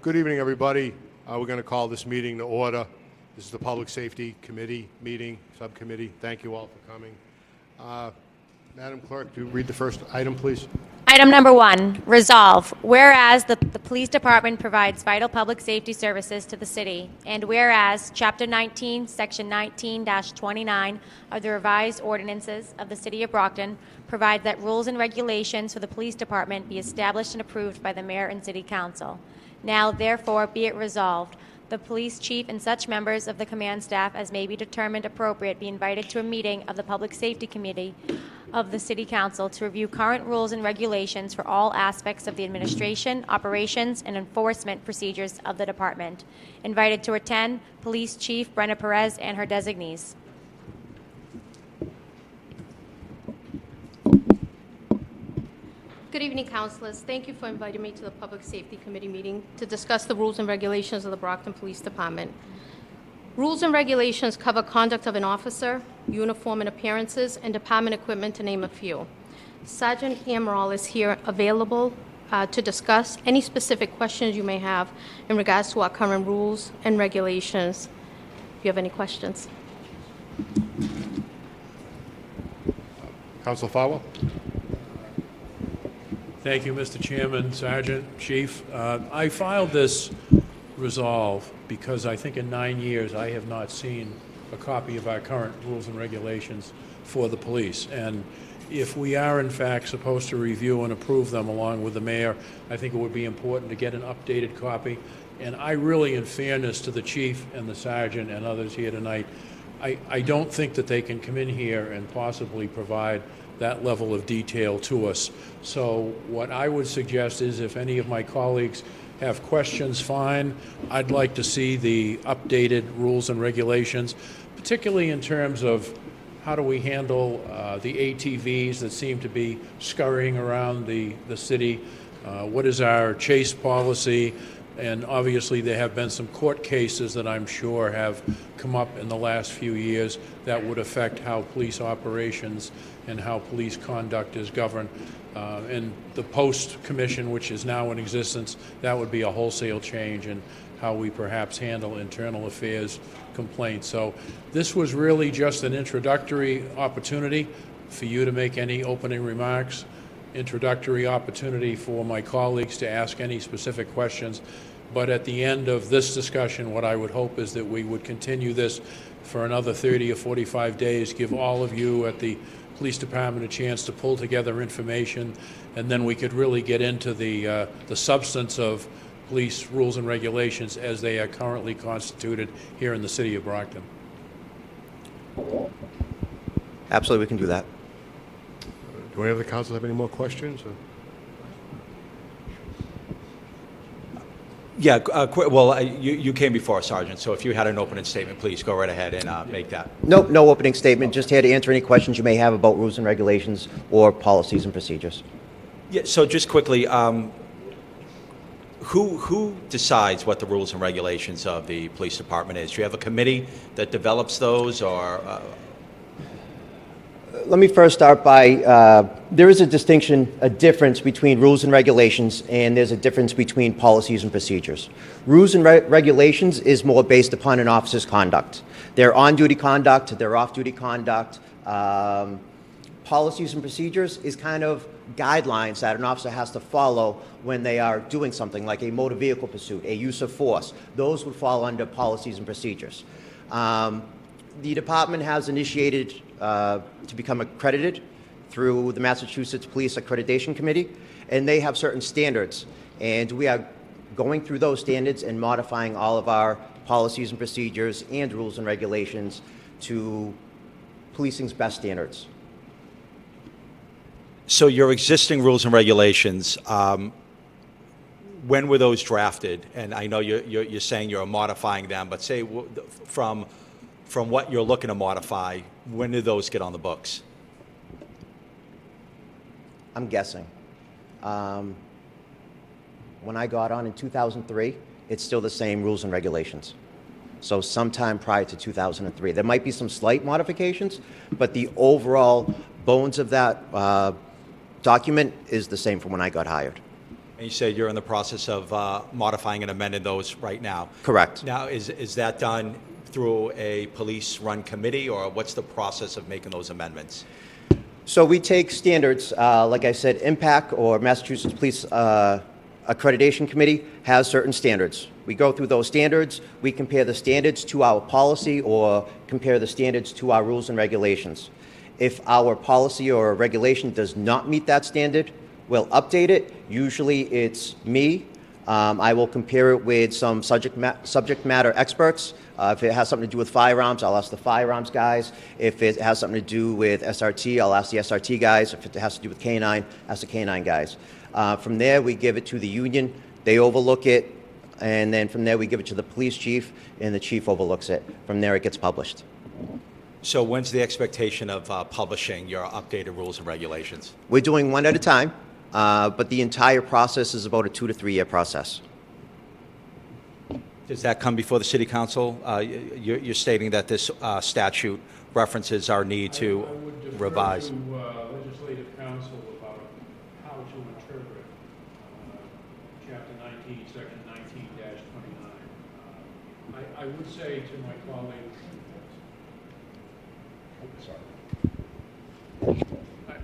Good evening, everybody. We're going to call this meeting to order. This is the Public Safety Committee meeting, subcommittee. Thank you all for coming. Madam Clerk, do you read the first item, please? Item number 1, resolve. Whereas the police department provides vital public safety services to the city, and whereas Chapter 19, Section 19-29 of the revised ordinances of the City of Brockton provide that rules and regulations for the police department be established and approved by the mayor and city council. Now, therefore, be it resolved, the police chief and such members of the command staff as may be determined appropriate be invited to a meeting of the Public Safety Committee of the City Council to review current rules and regulations for all aspects of the administration, operations, and enforcement procedures of the department. Invited to attend, Police Chief Brenna Perez and her designees. Good evening, councilors. Thank you for inviting me to the Public Safety Committee meeting to discuss the rules and regulations of the Brockton Police Department. Rules and regulations cover conduct of an officer, uniform and appearances, and department equipment, to name a few. Sergeant Amaral is here available to discuss any specific questions you may have in regards to our current rules and regulations. If you have any questions. Council Farwell? Thank you, Mr. Chairman, Sergeant, Chief. I filed this resolve because I think in 9 years I have not seen a copy of our current rules and regulations for the police. And if we are in fact supposed to review and approve them along with the mayor, I think it would be important to get an updated copy. And I really, in fairness to the chief and the sergeant and others here tonight, I don't think that they can come in here and possibly provide that level of detail to us. So what I would suggest is if any of my colleagues have questions, fine. I'd like to see the updated rules and regulations, particularly in terms of how do we handle the ATVs that seem to be scurrying around the city. What is our chase policy? And obviously there have been some court cases that I'm sure have come up in the last few years that would affect how police operations and how police conduct is governed. And the post commission, which is now in existence, that would be a wholesale change in how we perhaps handle internal affairs complaints. So this was really just an introductory opportunity for you to make any opening remarks, introductory opportunity for my colleagues to ask any specific questions. But at the end of this discussion, what I would hope is that we would continue this for another 30 or 45 days, give all of you at the police department a chance to pull together information, and then we could really get into the substance of police rules and regulations as they are currently constituted here in the city of Brockton. Absolutely, we can do that. Do any of the council have any more questions? Yeah, well, you came before, Sergeant, so if you had an opening statement, please go right ahead and make that. No opening statement. Just here to answer any questions you may have about rules and regulations or policies and procedures. Yeah, so just quickly, who decides what the rules and regulations of the police department is? Do you have a committee that develops those, or? Let me first start by, there is a difference between rules and regulations, and there's a difference between policies and procedures. Rules and regulations is more based upon an officer's conduct. Their on-duty conduct, their off-duty conduct. Policies and procedures is kind of guidelines that an officer has to follow when they are doing something like a motor vehicle pursuit, a use of force. Those would fall under policies and procedures. The department has initiated to become accredited through the Massachusetts Police Accreditation Committee, and they have certain standards. And we are going through those standards and modifying all of our policies and procedures and rules and regulations to policing's best standards. So your existing rules and regulations, when were those drafted? And I know you're saying you're modifying them, but say from what you're looking to modify, when did those get on the books? I'm guessing. When I got on in 2003, it's still the same rules and regulations. So sometime prior to 2003. There might be some slight modifications, but the overall bones of that document is the same from when I got hired. And you said you're in the process of modifying and amending those right now. Correct. Now, is that done through a police-run committee, or what's the process of making those amendments? So we take standards, like I said, IMPAC or Massachusetts Police Accreditation Committee has certain standards. We go through those standards, we compare the standards to our policy or compare the standards to our rules and regulations. If our policy or regulation does not meet that standard, we'll update it. Usually it's me. I will compare it with some subject matter experts. If it has something to do with firearms, I'll ask the firearms guys. If it has something to do with SRT, I'll ask the SRT guys. If it has to do with canine, ask the canine guys. From there, we give it to the union. They overlook it. And then from there, we give it to the police chief, and the chief overlooks it. From there, it gets published. So when's the expectation of publishing your updated rules and regulations? We're doing one at a time, but the entire process is about a 2 to 3 year process. Does that come before the city council? You're stating that this statute references our need to revise. I would defer to legislative counsel about how to interpret Chapter 19, Section 19-29. I would say to my colleague,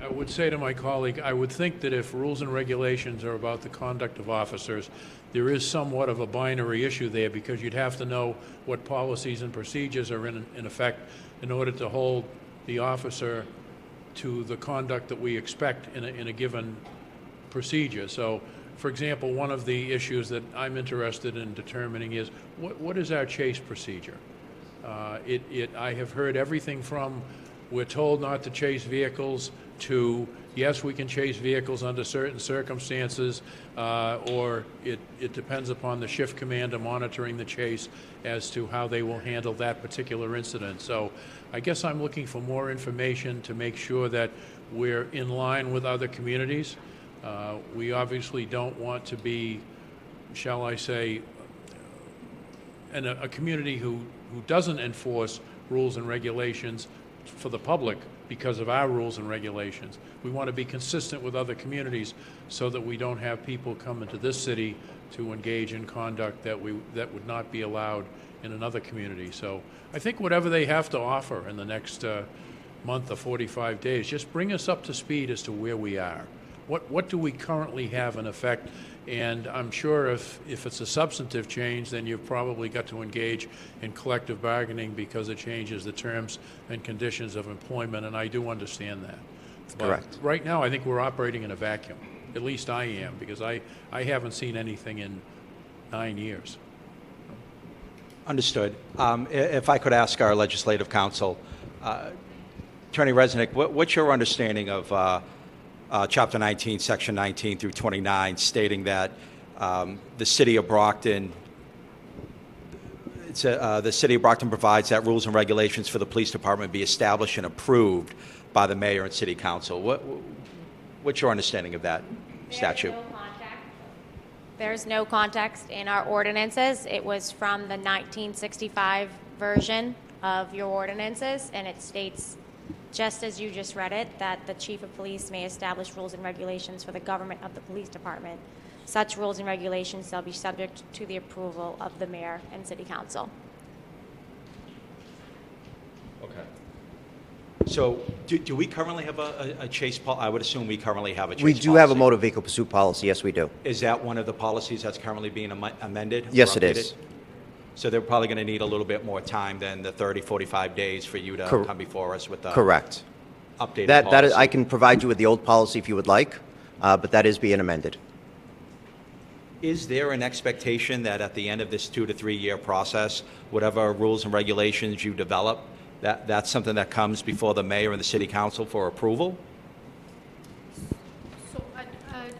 I would say to my colleague, I would think that if rules and regulations are about the conduct of officers, there is somewhat of a binary issue there, because you'd have to know what policies and procedures are in effect in order to hold the officer to the conduct that we expect in a given procedure. So, for example, one of the issues that I'm interested in determining is what is our chase procedure? I have heard everything from we're told not to chase vehicles to yes, we can chase vehicles under certain circumstances, or it depends upon the shift commander monitoring the chase as to how they will handle that particular incident. So I guess I'm looking for more information to make sure that we're in line with other communities. We obviously don't want to be, shall I say, a community who doesn't enforce rules and regulations for the public because of our rules and regulations. We want to be consistent with other communities so that we don't have people come into this city to engage in conduct that would not be allowed in another community. So I think whatever they have to offer in the next month or 45 days, just bring us up to speed as to where we are. What do we currently have in effect? And I'm sure if it's a substantive change, then you've probably got to engage in collective bargaining because it changes the terms and conditions of employment, and I do understand that. But correct. right now, I think we're operating in a vacuum. At least I am, because I haven't seen anything in 9 years. Understood. If I could ask our legislative counsel, Attorney Resnick, what's your understanding of Chapter 19, Section 19 through 29, stating that the City of Brockton, the City of Brockton provides that rules and regulations for the police department be established and approved by the mayor and city council. What's your understanding of that statute? There's no context in our ordinances. It was from the 1965 version of your ordinances, and it states, just as you just read it, that the chief of police may establish rules and regulations for the government of the police department. Such rules and regulations shall be subject to the approval of the mayor and city council. Okay. So do we currently have a chase policy? I would assume we currently have a chase policy. We do have a motor vehicle pursuit policy. Yes, we do. Is that one of the policies that's currently being amended? Yes, or it is. updated? So they're probably going to need a little bit more time than the 30, 45 days for you to come before us with the Correct. updated That policy. is, I can provide you with the old policy if you would like, but that is being amended. Is there an expectation that at the end of this 2 to 3 year process, whatever rules and regulations you develop, that's something that comes before the mayor and the city council for approval? So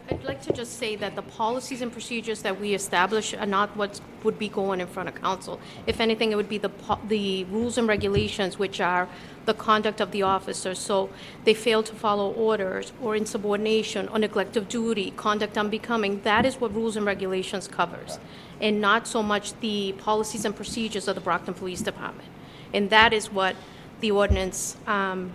I'd like to just say that the policies and procedures that we establish are not what would be going in front of council. If anything, it would be the rules and regulations, which are the conduct of the officers. So they fail to follow orders, or insubordination, or neglect of duty, conduct unbecoming. That is what rules and regulations covers, and not so much the policies and procedures of the Brockton Police Department. And that is what the ordinance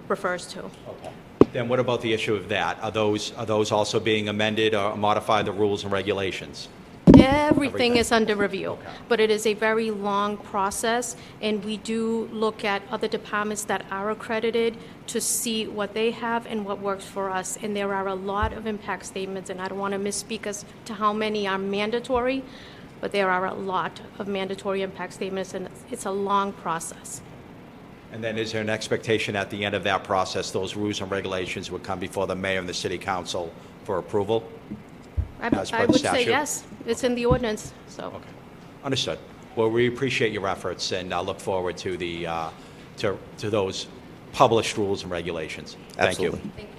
refers to. Okay. Then what about the issue of that? Are those also being amended or modify the rules and regulations? Everything is under review, but it is a very long process, and we do look at other departments that are accredited to see what they have and what works for us. And there are a lot of impact statements, and I don't want to misspeak as to how many are mandatory, but there are a lot of mandatory impact statements, and it's a long process. And then is there an expectation at the end of that process, those rules and regulations would come before the mayor and the city council for approval? As per I the would say statute? yes. It's in the ordinance, so. Okay, understood. Well, we appreciate your efforts, and I look forward to the, to those published rules and regulations. Thank you. Absolutely. Thank you.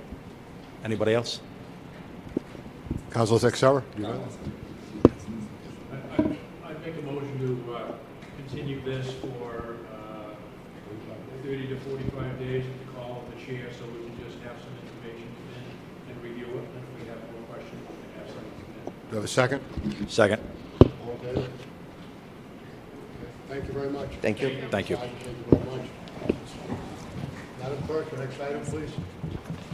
Anybody else? Councilor Texera? You got it? I'd make a motion to continue this for 30 to 45 days at the call of the chair, so we can just have some information come in and review it. And if we have more questions, we can have some come in. Do you have a second? Second. All in favor? Okay. Thank you very much. Thank you. Thank you. Thank you very much. Madam Clerk, the next item, please.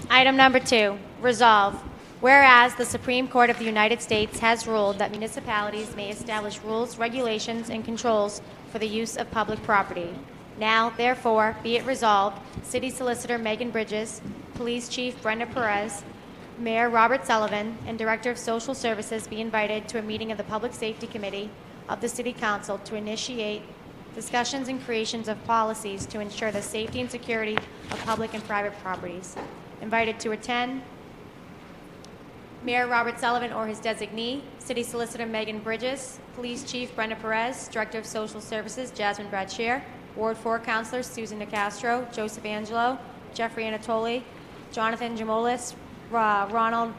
Item number 2, resolve. Whereas the Supreme Court of the United States has ruled that municipalities may establish rules, regulations, and controls for the use of public property. Now, therefore, be it resolved, City Solicitor Megan Bridges, Police Chief Brenda Perez, Mayor Robert Sullivan, and Director of Social Services be invited to a meeting of the Public Safety Committee of the City Council to initiate discussions and creations of policies to ensure the safety and security of public and private properties. Invited to attend, Mayor Robert Sullivan or his designee, City Solicitor Megan Bridges, Police Chief Brenda Perez, Director of Social Services Jasmine Bradshair, Ward 4 Councilors Susan DeCastro, Joseph Angelo, Jeffrey Anatoli, Jonathan Jamolis, Ronald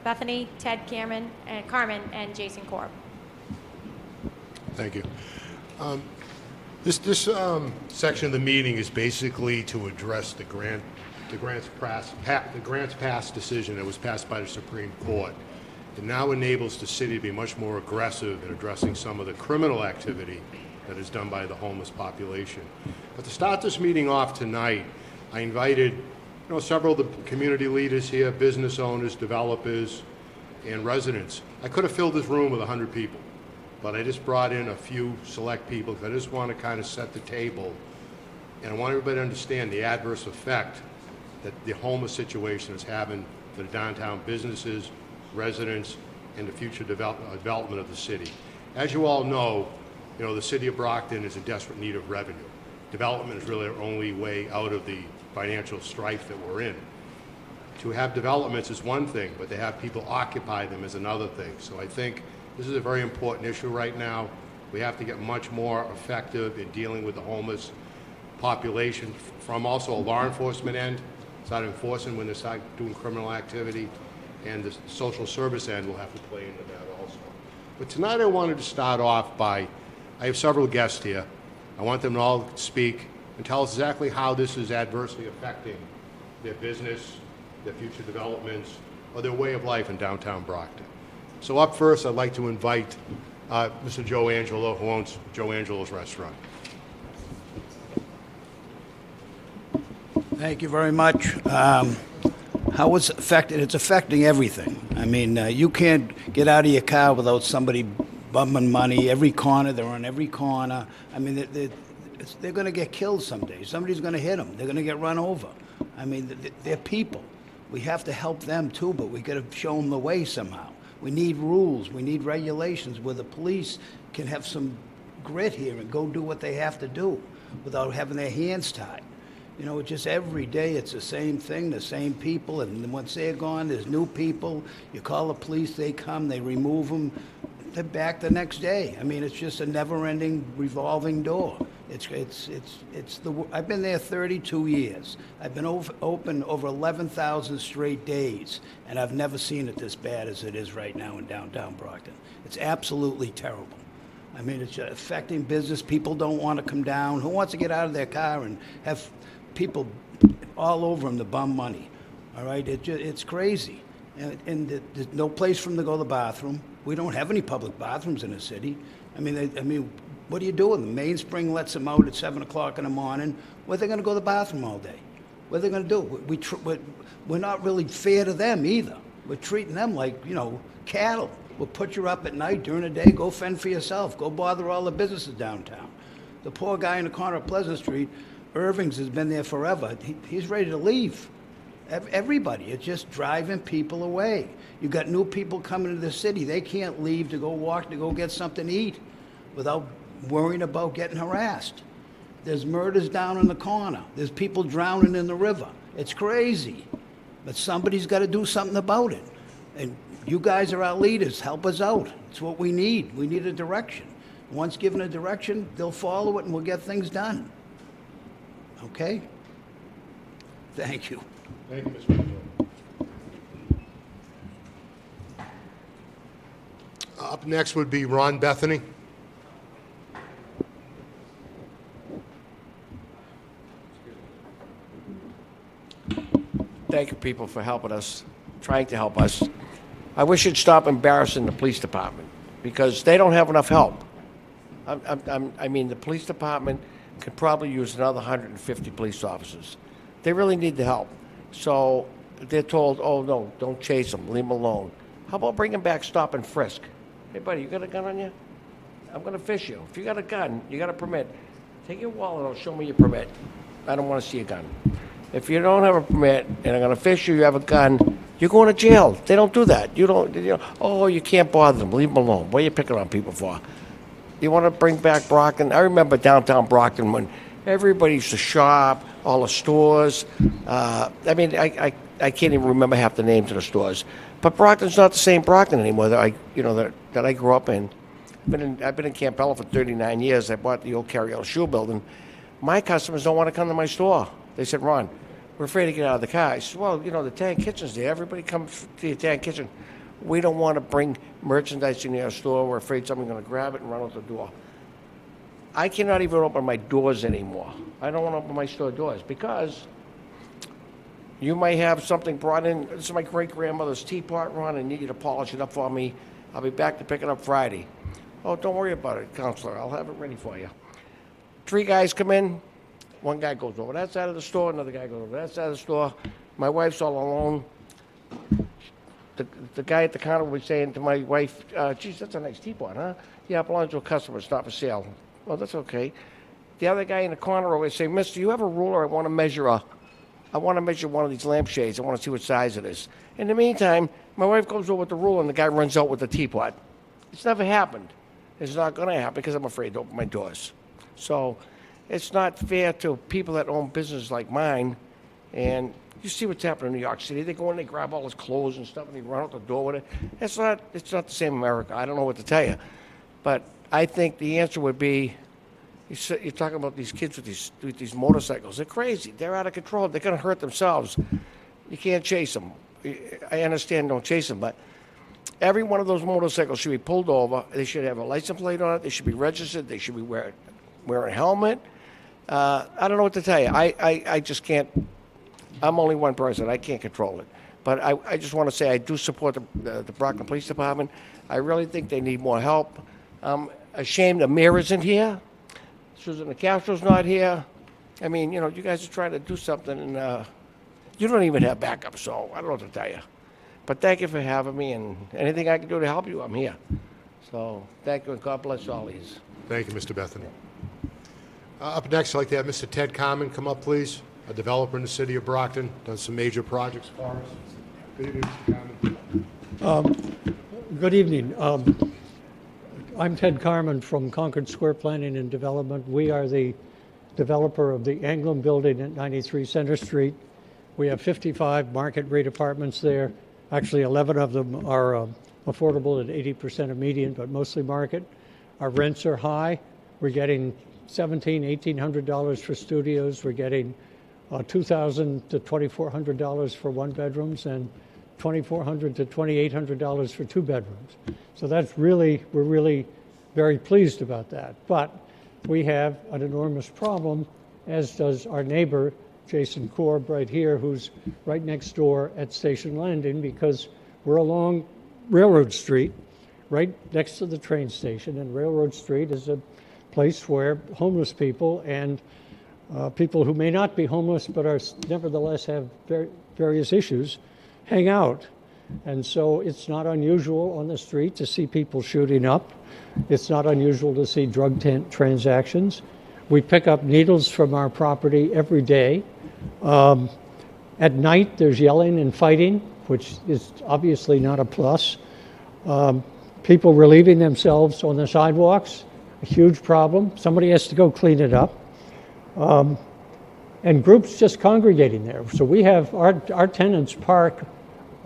Bethany, Ted Carmen, and Jason Korb. Thank you. This section of the meeting is basically to address the grants pass decision that was passed by the Supreme Court. It now enables the city to be much more aggressive in addressing some of the criminal activity that is done by the homeless population. But to start this meeting off tonight, I invited several of the community leaders here, business owners, developers, and residents. I could have filled this room with 100 people, but I just brought in a few select people because I just want to kind of set the table, and I want everybody to understand the adverse effect that the homeless situation is having for the downtown businesses, residents, and the future development of the city. As you all know, the city of Brockton is in desperate need of revenue. Development is really our only way out of the financial strife that we're in. To have developments is one thing, but to have people occupy them is another thing. So I think this is a very important issue right now. We have to get much more effective in dealing with the homeless population from also a law enforcement end, start enforcing when they start doing criminal activity, and the social service end will have to play into that also. But tonight I wanted to start off by, I have several guests here. I want them to all speak and tell us exactly how this is adversely affecting their business, their future developments, or their way of life in downtown Brockton. So up first, I'd like to invite Mr. Joe Angelo, who owns Joe Angelo's Restaurant. Thank you very much. How it's affected? It's affecting everything. I mean, you can't get out of your car without somebody bumming money. Every corner, they're on every corner. I mean, they're going to get killed someday. Somebody's going to hit them. They're going to get run over. I mean, they're people. We have to help them too, but we got to show them the way somehow. We need rules. We need regulations where the police can have some grit here and go do what they have to do without having their hands tied. Just every day it's the same thing, the same people, and once they're gone, there's new people. You call the police, they come, they remove them, they're back the next day. I mean, it's just a never-ending revolving door. I've been there 32 years. I've been open over 11,000 straight days, and I've never seen it this bad as it is right now in downtown Brockton. It's absolutely terrible. I mean, it's affecting business. People don't want to come down. Who wants to get out of their car and have people all over them to bum money? All right, it's crazy. And there's no place for them to go to the bathroom. We don't have any public bathrooms in the city. I mean, what do you do with them? Mainspring lets them out at 7 o'clock in the morning. Where are they going to go to the bathroom all day? What are they going to do? We're not really fair to them either. We're treating them like, cattle. We'll put you up at night, during the day, go fend for yourself. Go bother all the businesses downtown. The poor guy in the corner of Pleasant Street, Irving's, has been there forever. He's ready to leave. Everybody. It's just driving people away. You got new people coming to the city. They can't leave to go walk, to go get something to eat without worrying about getting harassed. There's murders down in the corner. There's people drowning in the river. It's crazy. But somebody's got to do something about it. And you guys are our leaders. Help us out. It's what we need. We need a direction. Once given a direction, they'll follow it and we'll get things done. Okay? Thank you. Thank you, Mr. Rizzo. Up next would be Ron Bethany. Thank you, people, for helping us, trying to help us. I wish you'd stop embarrassing the police department because they don't have enough help. I mean, the police department could probably use another 150 police officers. They really need the help. So they're told, oh, no, don't chase them. Leave them alone. How about bringing back stop and frisk? Hey, buddy, you got a gun on you? I'm going to fish you. If you got a gun, you got a permit. Take your wallet out, show me your permit. I don't want to see a gun. If you don't have a permit and I'm going to fish you, you have a gun, you're going to jail. They don't do that. Oh, you can't bother them. Leave them alone. What are you picking on people for? You want to bring back Brockton? I remember downtown Brockton when everybody used to shop, all the stores. I can't even remember half the names of the stores. But Brockton's not the same Brockton anymore that I grew up in. I've been in Campbell for 39 years. I bought the old Carrier Shoe Building. My customers don't want to come to my store. They said, Ron, we're afraid to get out of the car. I said, well, the Tan Kitchen's there. Everybody comes to the Tan Kitchen. We don't want to bring merchandise in our store. We're afraid someone's going to grab it and run out the door. I cannot even open my doors anymore. I don't want to open my store doors because you might have something brought in. This is my great-grandmother's teapot, Ron. I need you to polish it up for me. I'll be back to pick it up Friday. Oh, don't worry about it, counselor. I'll have it ready for you. 3 guys come in. One guy goes over that side of the store. Another guy goes over that side of the store. My wife's all alone. The guy at the counter was saying to my wife, geez, that's a nice teapot, huh? Yeah, it belongs to a customer. It's not for sale. Well, that's okay. The other guy in the corner always saying, mister, you have a ruler? I want to measure one of these lampshades. I want to see what size it is. In the meantime, my wife goes over with the ruler and the guy runs out with the teapot. It's never happened. It's not going to happen because I'm afraid to open my doors. So it's not fair to people that own businesses like mine. And you see what's happening in New York City. They go in, they grab all his clothes and stuff, and they run out the door with it. It's not the same in America. I don't know what to tell you. But I think the answer would be, you're talking about these kids with these motorcycles. They're crazy. They're out of control. They're going to hurt themselves. You can't chase them. I understand don't chase them, but every one of those motorcycles should be pulled over. They should have a license plate on it. They should be registered. They should be wearing a helmet. I don't know what to tell you. I just can't. I'm only one person. I can't control it. But I just want to say I do support the Brockton Police Department. I really think they need more help. I'm ashamed the mayor isn't here. Susan Castro's not here. I mean, you guys are trying to do something, and you don't even have backup, so I don't know what to tell you. But thank you for having me, and anything I can do to help you, I'm here. So thank you, and God bless all these. Thank you, Mr. Bethany. Up next, I'd like to have Mr. Ted Carmen come up, please. A developer in the city of Brockton, done some major projects for us. Good evening, Mr. Carmen. Good evening. I'm Ted Carmen from Concord Square Planning and Development. We are the developer of the Anglin Building at 93 Center Street. We have 55 market rate apartments there. Actually, 11 of them are affordable at 80% of median, but mostly market. Our rents are high. We're getting $1,700, $1,800 for studios. We're getting $2,000 to $2,400 for one bedrooms and $2,400 to $2,800 for two bedrooms. So we're really very pleased about that. But we have an enormous problem, as does our neighbor, Jason Korb, right here, who's right next door at Station Landing, because we're along Railroad Street, right next to the train station, and Railroad Street is a place where homeless people and people who may not be homeless but are nevertheless have various issues hang out. And so it's not unusual on the street to see people shooting up. It's not unusual to see drug transactions. We pick up needles from our property every day. At night, there's yelling and fighting, which is obviously not a plus. People relieving themselves on the sidewalks, a huge problem. Somebody has to go clean it up. And groups just congregating there. So we have our tenants park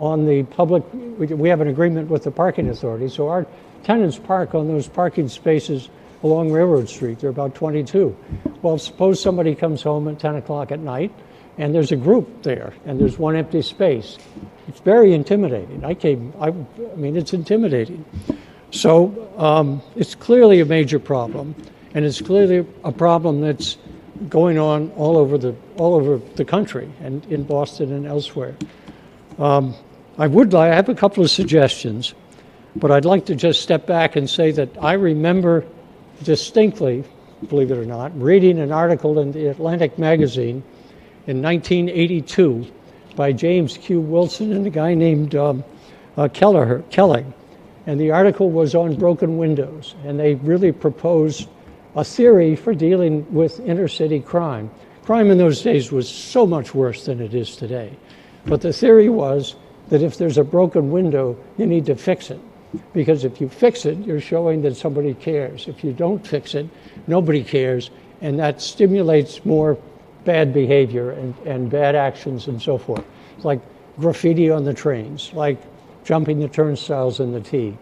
on the public, we have an agreement with the parking authority, so our tenants park on those parking spaces along Railroad Street. There are about 22. Well, suppose somebody comes home at 10 o'clock at night and there's a group there and there's one empty space. It's very intimidating. I mean, it's intimidating. So it's clearly a major problem, and it's clearly a problem that's going on all over the country and in Boston and elsewhere. I have a couple of suggestions, but I'd like to just step back and say that I remember distinctly, believe it or not, reading an article in the Atlantic magazine in 1982 by James Q. Wilson and a guy named Kelly. And the article was on broken windows, and they really proposed a theory for dealing with inner city crime. Crime in those days was so much worse than it is today. But the theory was that if there's a broken window, you need to fix it. Because if you fix it, you're showing that somebody cares. If you don't fix it, nobody cares, and that stimulates more bad behavior and bad actions and so forth. It's like graffiti on the trains, like jumping the turnstiles in the T.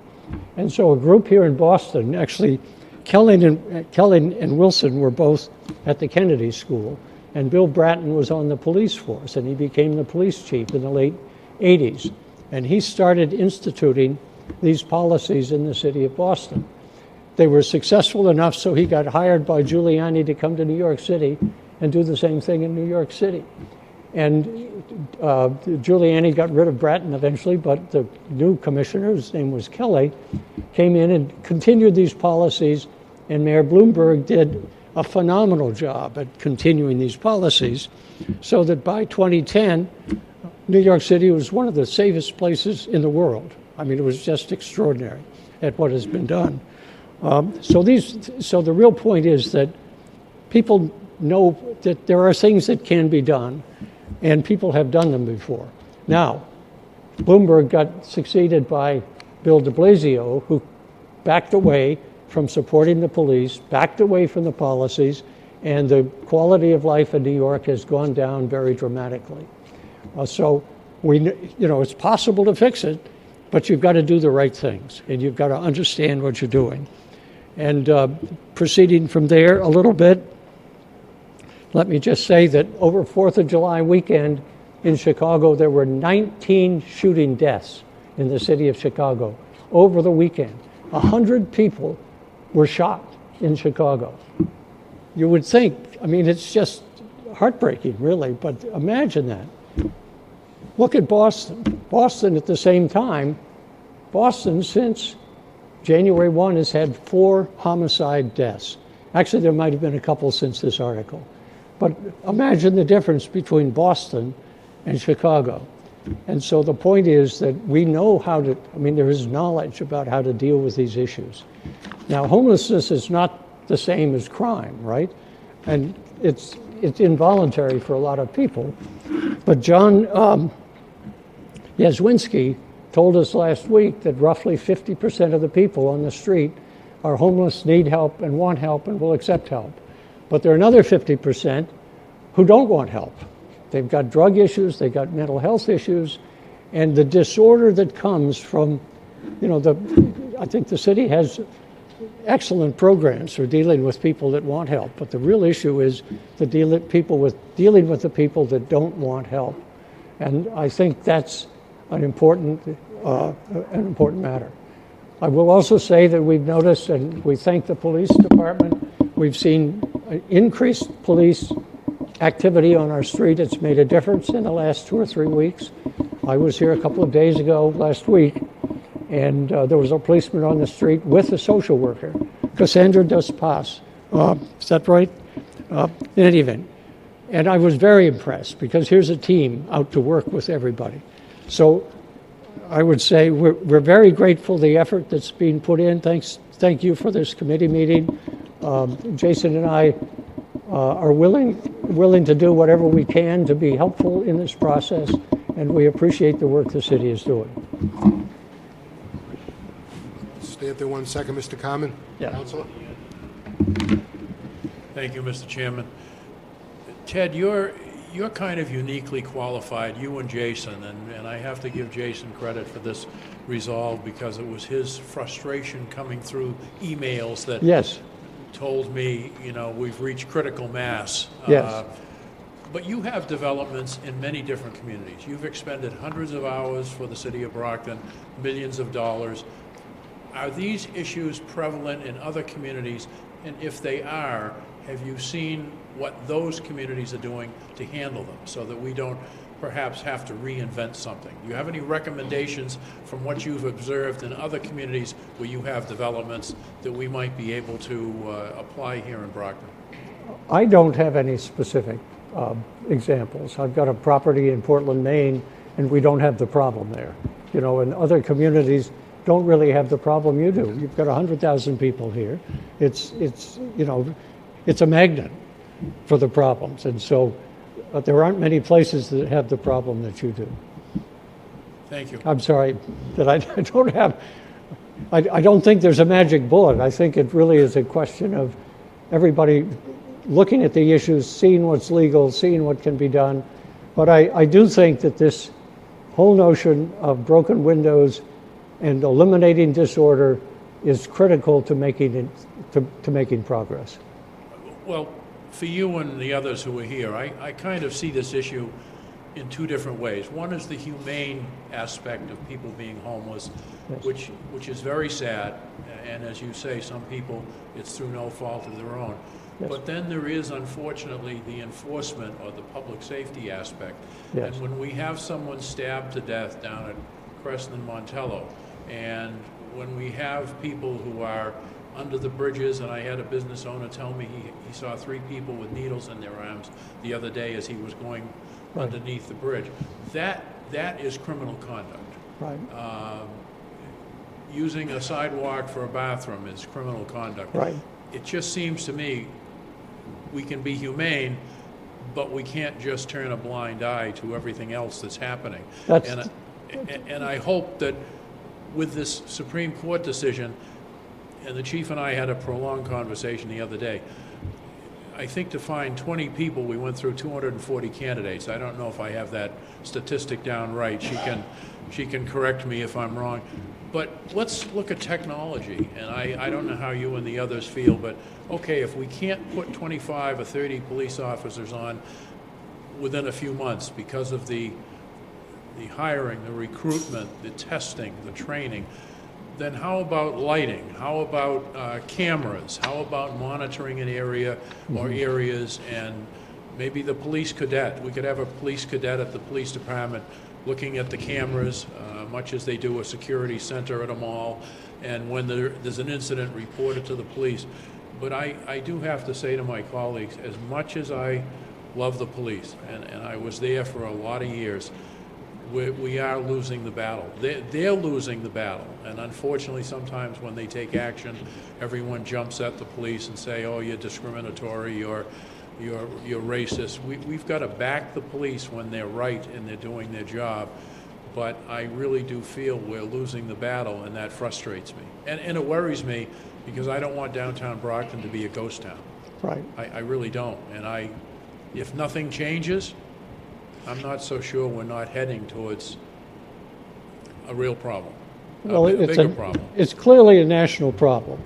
And so a group here in Boston, actually, Kelly and Wilson were both at the Kennedy School, and Bill Bratton was on the police force, and he became the police chief in the late 80s. And he started instituting these policies in the city of Boston. They were successful enough so he got hired by Giuliani to come to New York City and do the same thing in New York City. And Giuliani got rid of Bratton eventually, but the new commissioner, his name was Kelly, came in and continued these policies, and Mayor Bloomberg did a phenomenal job at continuing these policies, so that by 2010, New York City was one of the safest places in the world. I mean, it was just extraordinary at what has been done. So the real point is that people know that there are things that can be done, and people have done them before. Now, Bloomberg got succeeded by Bill de Blasio, who backed away from supporting the police, backed away from the policies, and the quality of life in New York has gone down very dramatically. So it's possible to fix it, but you've got to do the right things, and you've got to understand what you're doing. And proceeding from there a little bit, let me just say that over 4th of July weekend in Chicago, there were 19 shooting deaths in the city of Chicago over the weekend. 100 people were shot in Chicago. You would think, I mean, it's just heartbreaking, really, but imagine that. Look at Boston. Boston at the same time, Boston since January 1 has had 4 homicide deaths. Actually, there might have been a couple since this article. But imagine the difference between Boston and Chicago. And so the point is that we know how to, there is knowledge about how to deal with these issues. Now, homelessness is not the same as crime, right? And it's involuntary for a lot of people. But John Yaswinski told us last week that roughly 50% of the people on the street are homeless, need help, and want help, and will accept help. But there are another 50% who don't want help. They've got drug issues, they've got mental health issues, and the disorder that comes from, I think the city has excellent programs for dealing with people that want help, but the real issue is dealing with the people that don't want help. And I think that's an important matter. I will also say that we've noticed, and we thank the police department, we've seen increased police activity on our street. It's made a difference in the last 2 or 3 weeks. I was here a couple of days ago last week, and there was a policeman on the street with a social worker, Cassandra Dos Pas. Is that right? In any event, And I was very impressed because here's a team out to work with everybody. So I would say we're very grateful for the effort that's being put in. Thank you for this committee meeting. Jason and I are willing to do whatever we can to be helpful in this process, and we appreciate the work the city is doing. Stay up there 1 second, Mr. Carmen. Yeah. Counselor? Thank you, Mr. Chairman. Ted, you're kind of uniquely qualified, you and Jason, and I have to give Jason credit for this resolve because it was his frustration coming through emails that Yes. told me, we've reached critical mass. Yes. But you have developments in many different communities. You've expended hundreds of hours for the city of Brockton, millions of dollars. Are these issues prevalent in other communities? And if they are, have you seen what those communities are doing to handle them so that we don't perhaps have to reinvent something? Do you have any recommendations from what you've observed in other communities where you have developments that we might be able to apply here in Brockton? I don't have any specific examples. I've got a property in Portland, Maine, and we don't have the problem there. And other communities don't really have the problem you do. You've got 100,000 people here. It's a magnet for the problems, and so there aren't many places that have the problem that you do. Thank you. I'm sorry that I don't have. I don't think there's a magic bullet. I think it really is a question of everybody looking at the issues, seeing what's legal, seeing what can be done. But I do think that this whole notion of broken windows and eliminating disorder is critical to making progress. Well, for you and the others who are here, I kind of see this issue in two different ways. One is the humane aspect of people being homeless, Yes. which is very sad, and as you say, some people, it's through no fault of their own. Yes. But then there is, unfortunately, the enforcement or the public safety aspect. Yes. And when we have someone stabbed to death down at Creston and Montello, and when we have people who are under the bridges, and I had a business owner tell me he saw 3 people with needles in their arms the other day as he was going Right. underneath the bridge. That is criminal conduct. Right. Using a sidewalk for a bathroom is criminal conduct. Right. It just seems to me we can be humane, but we can't just turn a blind eye to everything else that's happening. That's- And I hope that with this Supreme Court decision, and the chief and I had a prolonged conversation the other day, I think to find 20 people, we went through 240 candidates. I don't know if I have that statistic down right. She can correct me if I'm wrong. But let's look at technology, and I don't know how you and the others feel, but okay, if we can't put 25 or 30 police officers on within a few months because of the hiring, the recruitment, the testing, the training, then how about lighting? How about cameras? How about monitoring an area or areas, and maybe the police cadet? We could have a police cadet at the police department looking at the cameras, much as they do a security center at a mall, and when there's an incident, report it to the police. But I do have to say to my colleagues, as much as I love the police, and I was there for a lot of years, we are losing the battle. They're losing the battle, and unfortunately sometimes when they take action, everyone jumps at the police and say, oh, you're discriminatory, you're racist. We've got to back the police when they're right and they're doing their job, but I really do feel we're losing the battle, and that frustrates me. And it worries me because I don't want downtown Brockton to be a ghost town. Right. I really don't, and if nothing changes, I'm not so sure we're not heading towards a real problem, Well, a bigger problem. It's clearly a national problem.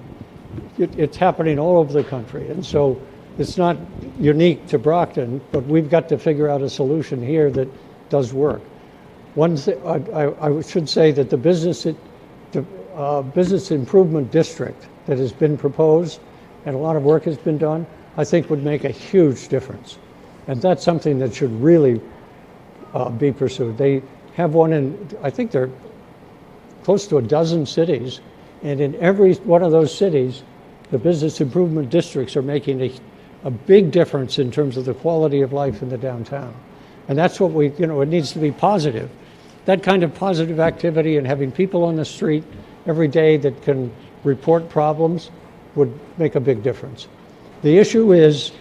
It's happening all over the country, and so it's not unique to Brockton, but we've got to figure out a solution here that does work. One thing, I should say that the business improvement district that has been proposed, and a lot of work has been done, I think would make a huge difference. And that's something that should really be pursued. They have one in, I think they're close to a dozen cities, and in every one of those cities, the business improvement districts are making a big difference in terms of the quality of life in the downtown. And that's what we, it needs to be positive. That kind of positive activity and having people on the street every day that can report problems would make a big difference. The issue is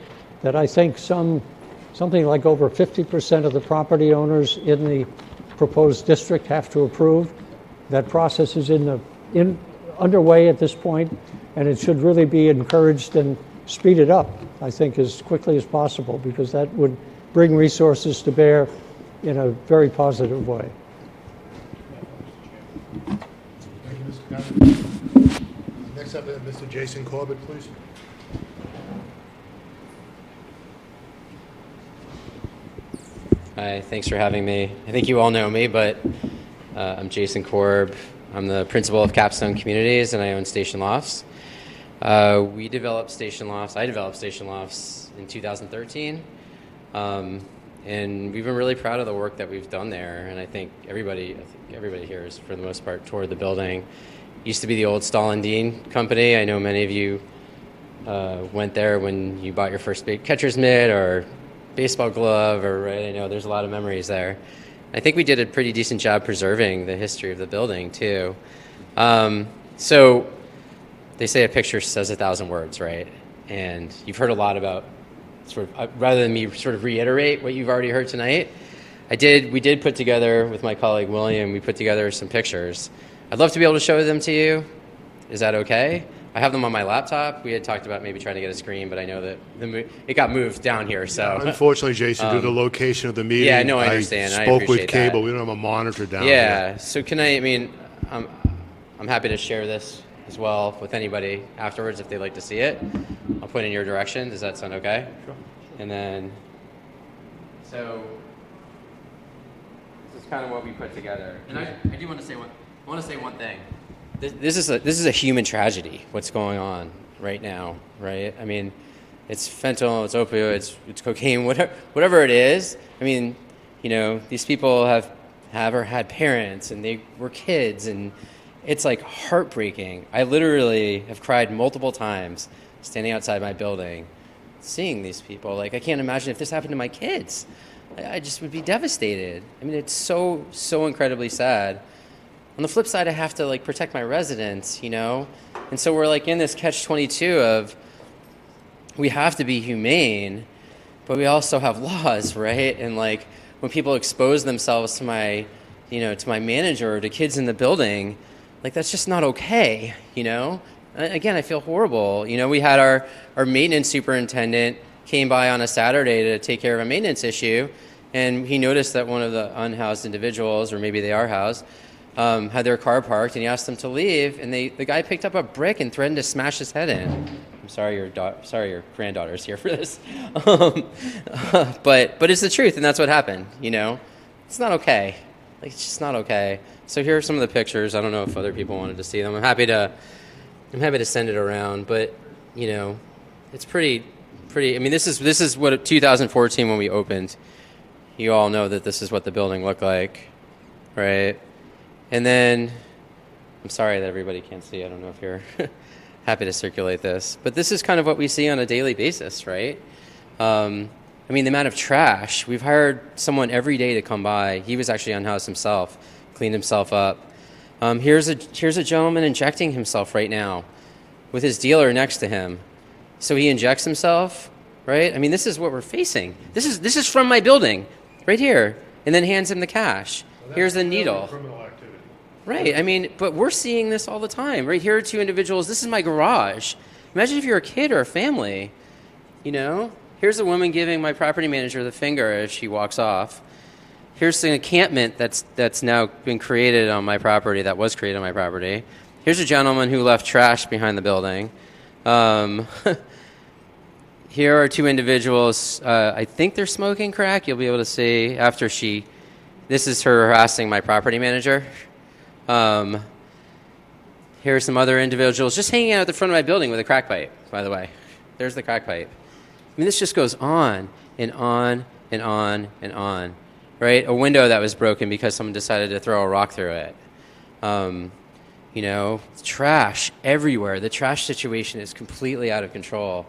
that I think something like over 50% of the property owners in the proposed district have to approve. That process is underway at this point, and it should really be encouraged and speeded up, I think, as quickly as possible, because that would bring resources to bear in a very positive way. Thank you, Mr. Connor. Next up, Mr. Jason Corbett, please. Hi, thanks for having me. I think you all know me, but I'm Jason Korb. I'm the principal of Capstone Communities, and I own Station Lofts. I developed Station Lofts in 2013, and we've been really proud of the work that we've done there. And I think everybody here is, for the most part, toured the building. Used to be the old Stahl and Dean company. I know many of you went there when you bought your first big catcher's mitt or baseball glove, right? I know there's a lot of memories there. I think we did a pretty decent job preserving the history of the building too. So they say a picture says 1,000 words, right? And you've heard a lot about rather than me sort of reiterate what you've already heard tonight, we did put together with my colleague William, we put together some pictures. I'd love to be able to show them to you. Is that okay? I have them on my laptop. We had talked about maybe trying to get a screen, but I know that it got moved down here. So unfortunately, Jason, due to the location of the meeting, yeah, no, I understand. I spoke with cable. That. We don't have a monitor down here. Yeah. So I'm happy to share this as well with anybody afterwards if they'd like to see it. I'll point in your direction. Does that sound okay? Sure. And then, so this is kind of what we put together. And I do want to say one thing. This is a human tragedy, what's going on right now, right? I mean, it's fentanyl, it's opioids, it's cocaine, whatever it is. I mean, these people have or had parents, and they were kids, and it's like heartbreaking. I literally have cried multiple times standing outside my building, seeing these people. Like, I can't imagine if this happened to my kids. I just would be devastated. I mean, it's so incredibly sad. On the flip side, I have to protect my residents, and so we're in this catch-22 of we have to be humane, but we also have laws, right? And when people expose themselves to my manager or to kids in the building, that's just not okay, Again, I feel horrible. We had our maintenance superintendent came by on a Saturday to take care of a maintenance issue, and he noticed that one of the unhoused individuals, or maybe they are housed, had their car parked, and he asked them to leave, and the guy picked up a brick and threatened to smash his head in. I'm sorry your granddaughter's here for this, but it's the truth, and that's what happened. It's not okay. It's just not okay. So here are some of the pictures. I don't know if other people wanted to see them. I'm happy to send it around, but it's pretty. I mean, this is what 2014 when we opened. You all know that this is what the building looked like, right? And then, I'm sorry that everybody can't see. I don't know if you're happy to circulate this. But this is kind of what we see on a daily basis, right? I mean, the amount of trash. We've hired someone every day to come by. He was actually unhoused himself, cleaned himself up. Here's a gentleman injecting himself right now with his dealer next to him. So he injects himself, right? I mean, this is what we're facing. This is from my building, right here, and then hands him the cash. Here's the needle. Criminal activity. Right. I mean, but we're seeing this all the time. Right here are two individuals. This is my garage. Imagine if you're a kid or a family. Here's a woman giving my property manager the finger as she walks off. Here's an encampment that's now been created on my property, that was created on my property. Here's a gentleman who left trash behind the building. Here are two individuals. I think they're smoking crack. You'll be able to see after this is her harassing my property manager. Here are some other individuals just hanging out at the front of my building with a crack pipe, by the way. There's the crack pipe. I mean, this just goes on and on and on and on, right? A window that was broken because someone decided to throw a rock through it. Trash everywhere. The trash situation is completely out of control.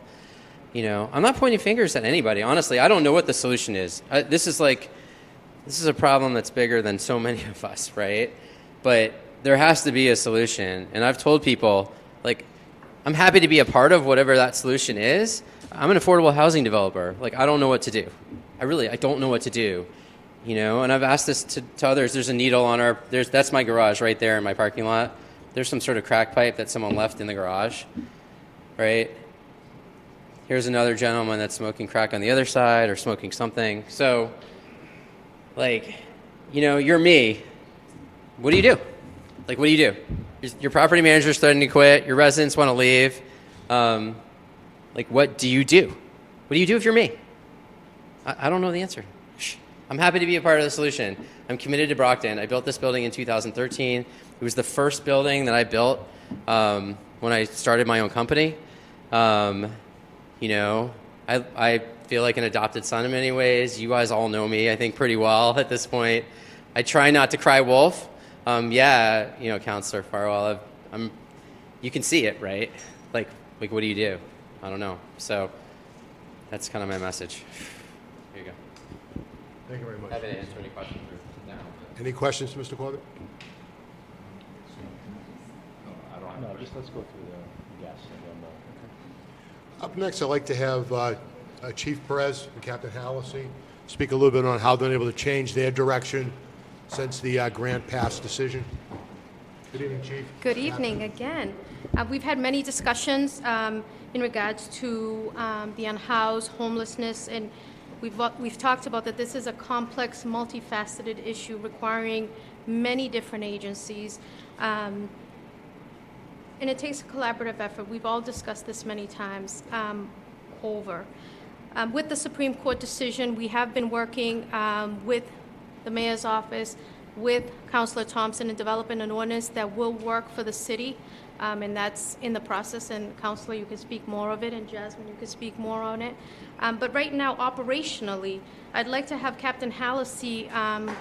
I'm not pointing fingers at anybody. Honestly, I don't know what the solution is. This is a problem that's bigger than so many of us, right? But there has to be a solution. And I've told people, I'm happy to be a part of whatever that solution is. I'm an affordable housing developer. I don't know what to do. I don't know what to do. And I've asked this to others. There's a needle on that's my garage right there in my parking lot. There's some sort of crack pipe that someone left in the garage, right? Here's another gentleman that's smoking crack on the other side or smoking something. So, you're me. What do you do? What do you do? Your property manager's threatening to quit. Your residents want to leave. What do you do? What do you do if you're me? I don't know the answer. I'm happy to be a part of the solution. I'm committed to Brockton. I built this building in 2013. It was the first building that I built when I started my own company. I feel like an adopted son in many ways. You guys all know me, I think, pretty well at this point. I try not to cry wolf. Counselor Farwell, you can see it, right? What do you do? I don't know. So that's kind of my message. Here you go. Thank you very much. Happy to answer any questions now. Any questions, Mr. Corbett? No, just let's go through the guests. Up next, I'd like to have Chief Perez and Captain Hallisey speak a little bit on how they've been able to change their direction since the grant pass decision. Good evening, Chief. Good evening again. We've had many discussions in regards to the unhoused, homelessness, and we've talked about that this is a complex, multifaceted issue requiring many different agencies. And it takes a collaborative effort. We've all discussed this many times over. With the Supreme Court decision, we have been working with the mayor's office, with Councilor Thompson, in developing an ordinance that will work for the city, and that's in the process. And Councilor, you can speak more of it, and Jasmine, you can speak more on it. But right now, operationally, I'd like to have Captain Hallisey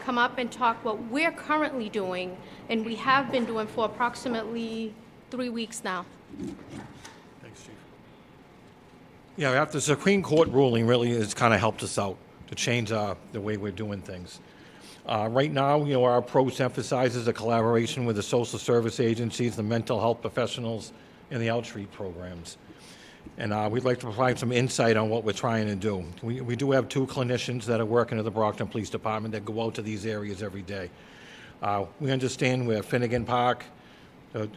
come up and talk what we're currently doing, and we have been doing for approximately 3 weeks now. Thanks, Chief. Yeah, after the Supreme Court ruling really has kind of helped us out to change the way we're doing things. Right now, our approach emphasizes a collaboration with the social service agencies, the mental health professionals, and the outreach programs. And we'd like to provide some insight on what we're trying to do. We do have 2 clinicians that are working at the Brockton Police Department that go out to these areas every day. We understand where Finnegan Park, the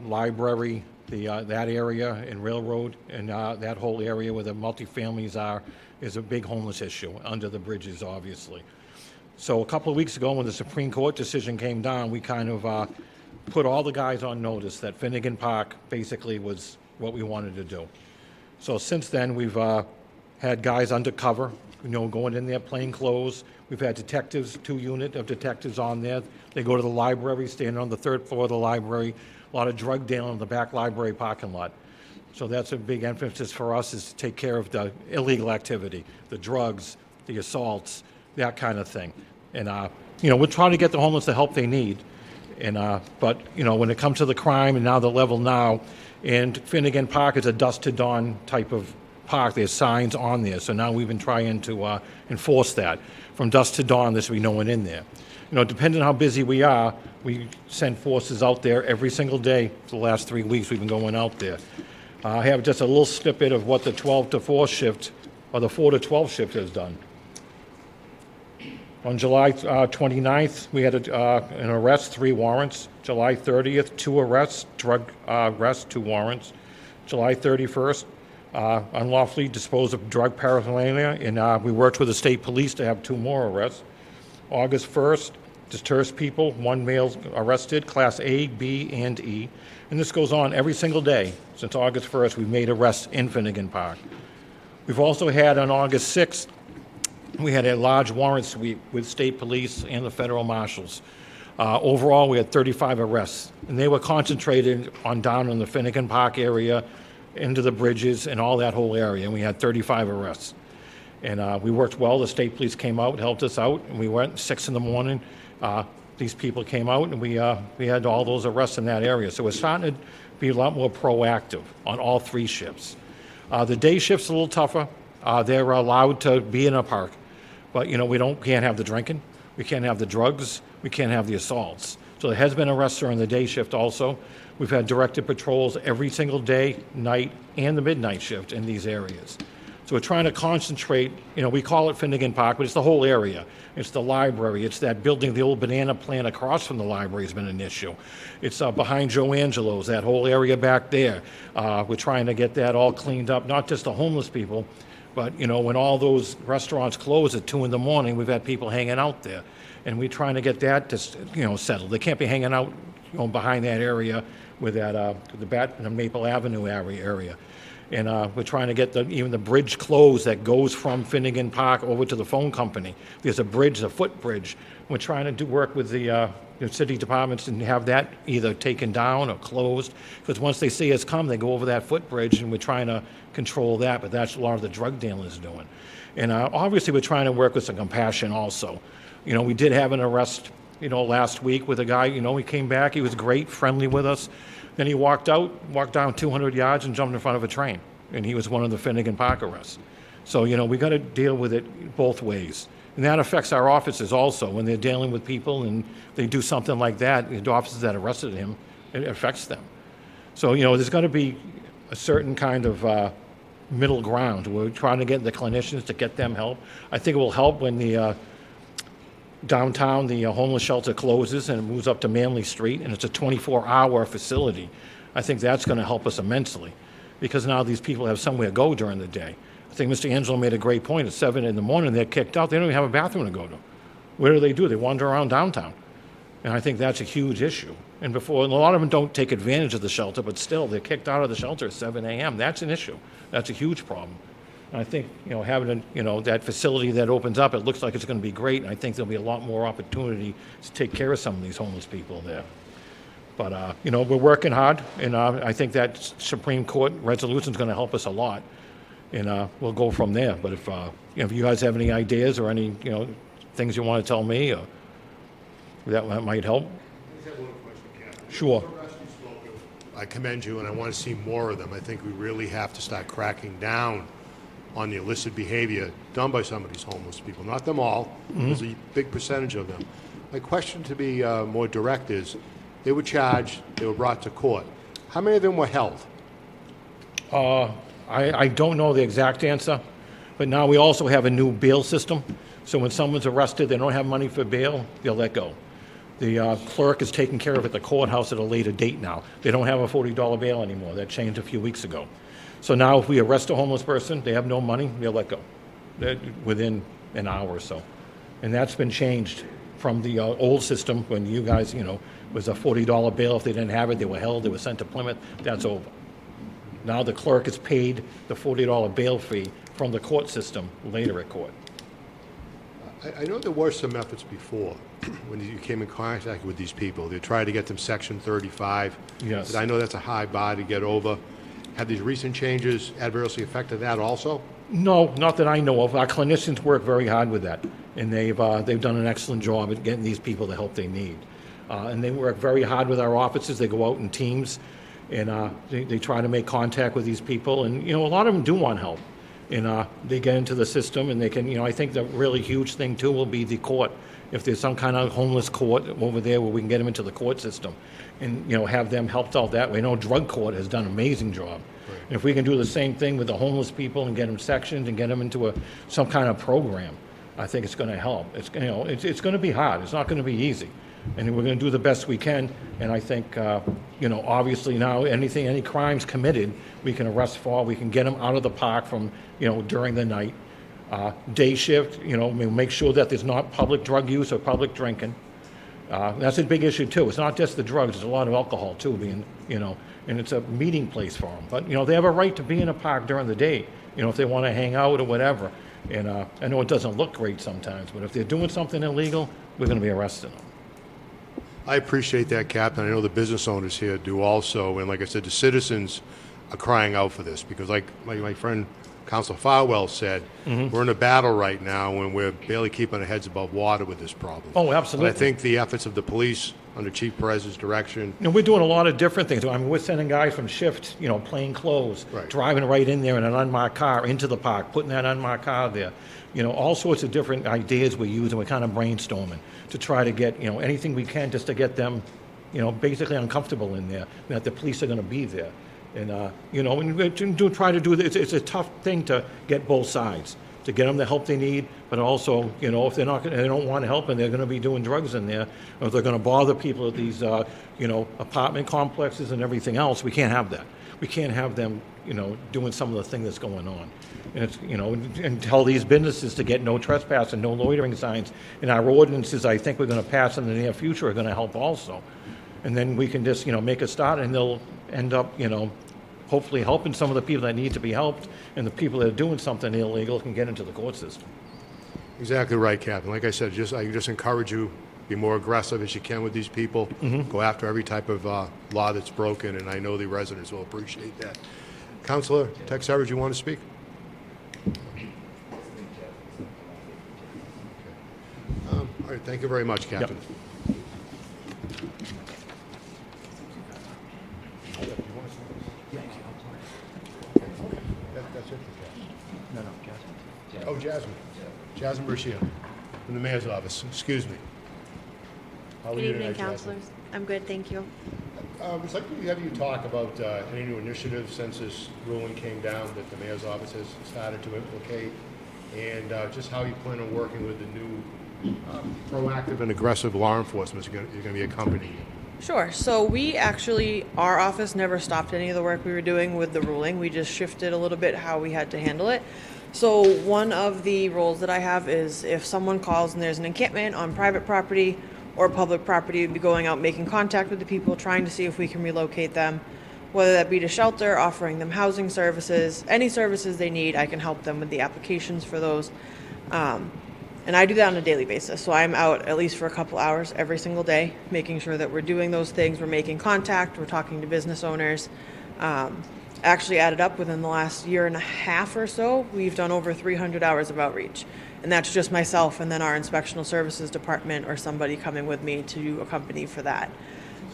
library, that area, and Railroad, and that whole area where the multifamilies are, is a big homeless issue, under the bridges, obviously. So a couple of weeks ago, when the Supreme Court decision came down, we kind of put all the guys on notice that Finnegan Park basically was what we wanted to do. So since then, we've had guys undercover, going in there, plain clothes. We've had detectives, 2 units of detectives on there. They go to the library, stand on the 3rd floor of the library. A lot of drug dealing in the back library parking lot. So that's a big emphasis for us, is to take care of the illegal activity, the drugs, the assaults, that kind of thing. And, we're trying to get the homeless the help they need. And, but, when it comes to the crime and now the level now, and Finnegan Park is a dusk to dawn type of park. There's signs on there. So now we've been trying to enforce that. From dusk to dawn, there should be no one in there. Depending on how busy we are, we send forces out there every single day for the last 3 weeks. We've been going out there. I have just a little snippet of what the 12 to 4 shift, or the 4 to 12 shift has done. On July 29th, we had an arrest, 3 warrants. July 30th, 2 arrests, drug arrests, 2 warrants. July 31st, unlawfully disposed of drug paraphernalia, and we worked with the state police to have 2 more arrests. August 1st, deterred people, 1 male arrested, Class A, B, and E. And this goes on every single day. Since August 1st, we've made arrests in Finnegan Park. We've also had on August 6th, we had a large warrant sweep with state police and the federal marshals. Overall, we had 35 arrests, and they were concentrated on down in the Finnegan Park area, into the bridges and all that whole area, and we had 35 arrests. And we worked well. The state police came out, helped us out, and we went 6 in the morning. These people came out, and we had all those arrests in that area. So we're starting to be a lot more proactive on all 3 shifts. The day shift's a little tougher. They're allowed to be in a park, but can't have the drinking, we can't have the drugs, we can't have the assaults. So there has been arrests during the day shift also. We've had directed patrols every single day, night, and the midnight shift in these areas. So we're trying to concentrate, we call it Finnegan Park, but it's the whole area. It's the library, it's that building, the old banana plant across from the library has been an issue. It's behind Joe Angelo's, that whole area back there. We're trying to get that all cleaned up, not just the homeless people, but, when all those restaurants close at 2 in the morning, we've had people hanging out there. And we're trying to get that, settled. They can't be hanging out, behind that area with that, the Maple Avenue area. And we're trying to get even the bridge closed that goes from Finnegan Park over to the phone company. There's a bridge, a footbridge. We're trying to work with the city departments and have that either taken down or closed. Because once they see us come, they go over that footbridge, and we're trying to control that. But that's a lot of the drug dealers doing. And obviously, we're trying to work with some compassion also. We did have an arrest, last week with a guy. He came back. He was great, friendly with us. Then he walked down 200 yards and jumped in front of a train. And he was one of the Finnegan Park arrests. So, we got to deal with it both ways. And that affects our officers also. When they're dealing with people and they do something like that, the officers that arrested him, it affects them. So, there's got to be a certain kind of middle ground. We're trying to get the clinicians to get them help. I think it will help when the downtown, the homeless shelter closes and it moves up to Manley Street, and it's a 24-hour facility. I think that's going to help us immensely, because now these people have somewhere to go during the day. I think Mr. Angelo made a great point. At 7 in the morning, they're kicked out. They don't even have a bathroom to go to. What do? They wander around downtown. And I think that's a huge issue. And a lot of them don't take advantage of the shelter, but still, they're kicked out of the shelter at 7 a.m. That's an issue. That's a huge problem. And I think, having that facility that opens up, it looks like it's going to be great. And I think there'll be a lot more opportunity to take care of some of these homeless people there. But, we're working hard, and I think that Supreme Court resolution is going to help us a lot. And we'll go from there. But if you guys have any ideas or any, things you want to tell me, or that might help. I just have one question, Captain. Sure. The rest you spoke of, I commend you, and I want to see more of them. I think we really have to start cracking down on the illicit behavior done by some of these homeless people. Not them all. There's a big percentage of them. My question, to be more direct, is they were charged, they were brought to court. How many of them were held? I don't know the exact answer, but now we also have a new bail system. So when someone's arrested, they don't have money for bail, they'll let go. The clerk is taking care of it at the courthouse at a later date now. They don't have a $40 bail anymore. That changed a few weeks ago. So now if we arrest a homeless person, they have no money, they'll let go within an hour or so. And that's been changed from the old system when you guys, was a $40 bail. If they didn't have it, they were held, they were sent to Plymouth. That's over. Now the clerk is paid the $40 bail fee from the court system later at court. I know there were some efforts before when you came in contact with these people. They tried to get them Section 35. Yes. But I know that's a high bar to get over. Have these recent changes adversely affected that also? No, not that I know of. Our clinicians work very hard with that, and they've done an excellent job at getting these people the help they need. And they work very hard with our officers. They go out in teams, and they try to make contact with these people. And, a lot of them do want help. And they get into the system, and they can, I think the really huge thing, too, will be the court. If there's some kind of homeless court over there where we can get them into the court system and, have them helped out that way. I know drug court has done an amazing job. Right. And if we can do the same thing with the homeless people and get them sectioned and get them into some kind of program, I think it's going to help. It's going to be hard. It's not going to be easy. And we're going to do the best we can. And I think, obviously now any crimes committed, we can arrest for. We can get them out of the park from, during the night. Day shift, make sure that there's not public drug use or public drinking. That's a big issue, too. It's not just the drugs. There's a lot of alcohol, too, being, and it's a meeting place for them. But, they have a right to be in a park during the day, if they want to hang out or whatever. And I know it doesn't look great sometimes, but if they're doing something illegal, we're going to be arresting them. I appreciate that, Captain. I know the business owners here do also. And like I said, the citizens are crying out for this because like my friend Councilor Farwell said, we're in a battle right now when we're barely keeping our heads above water with this problem. Oh, absolutely. But I think the efforts of the police under Chief Perez's direction. You know, we're doing a lot of different things. I mean, we're sending guys from shift, you know, plain clothes, Right. driving right in there in an unmarked car into the park, putting that unmarked car there. You know, all sorts of different ideas we're using. We're kind of brainstorming to try to get, you know, anything we can just to get them, you know, basically uncomfortable in there, that the police are going to be there. And, you know, and we try to do this. It's a tough thing to get both sides, to get them the help they need, but also, you know, if they're not, they don't want help and they're going to be doing drugs in there, or if they're going to bother people at these, you know, apartment complexes and everything else, we can't have that. We can't have them, you know, doing some of the thing that's going on. And it's, you know, and tell these businesses to get no trespass and no loitering signs. And our ordinances, I think we're going to pass in the near future, are going to help also. And then we can just, you know, make a start, and they'll end up, you know, hopefully helping some of the people that need to be helped, and the people that are doing something illegal can get into the court system. Exactly right, Captain. Like I said, I just encourage you, be more aggressive as you can with these people. Go after every type of law that's broken, and I know the residents will appreciate that. Councilor Tex Everett, you want to speak? All right, thank you very much, Captain. That's it for Jasmine. No, Jasmine. Oh, Jasmine. Jasmine Burchia from the mayor's office. Excuse me. How are Good you evening, tonight, Jasmine? councilors. I'm good, thank you. I'd like to have you talk about any new initiatives since this ruling came down that the mayor's office has started to implicate, and just how you plan on working with the new proactive and aggressive law enforcement you're going to be accompanying you. Sure. So we actually, our office never stopped any of the work we were doing with the ruling. We just shifted a little bit how we had to handle it. So one of the roles that I have is if someone calls and there's an encampment on private property or public property, we'd be going out making contact with the people, trying to see if we can relocate them, whether that be to shelter, offering them housing services, any services they need. I can help them with the applications for those. And I do that on a daily basis. So I'm out at least for a couple hours every single day, making sure that we're doing those things. We're making contact. We're talking to business owners. Actually added up within the last year and a half or so, we've done over 300 hours of outreach. And that's just myself and then our inspectional services department or somebody coming with me to accompany for that.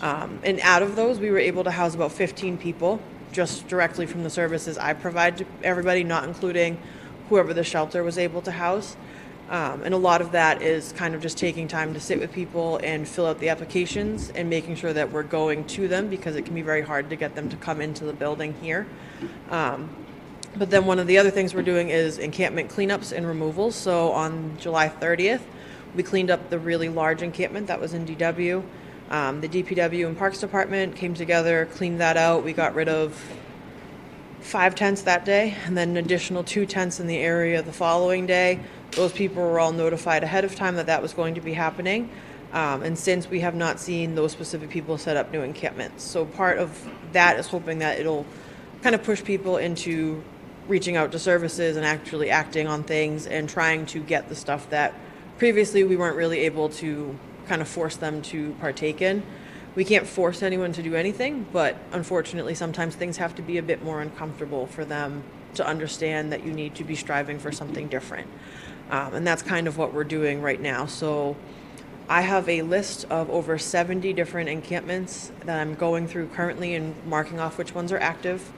And out of those, we were able to house about 15 people just directly from the services I provide to everybody, not including whoever the shelter was able to house. And a lot of that is kind of just taking time to sit with people and fill out the applications and making sure that we're going to them, because it can be very hard to get them to come into the building here. But then one of the other things we're doing is encampment cleanups and removals. So on July 30th, we cleaned up the really large encampment that was in DW. The DPW and Parks Department came together, cleaned that out. We got rid of 5 tents that day, and then an additional 2 tents in the area the following day. Those people were all notified ahead of time that that was going to be happening. And since we have not seen those specific people set up new encampments. So part of that is hoping that it'll kind of push people into reaching out to services and actually acting on things and trying to get the stuff that previously we weren't really able to kind of force them to partake in. We can't force anyone to do anything, but unfortunately sometimes things have to be a bit more uncomfortable for them to understand that you need to be striving for something different. And that's kind of what we're doing right now. So I have a list of over 70 different encampments that I'm going through currently and marking off which ones are active,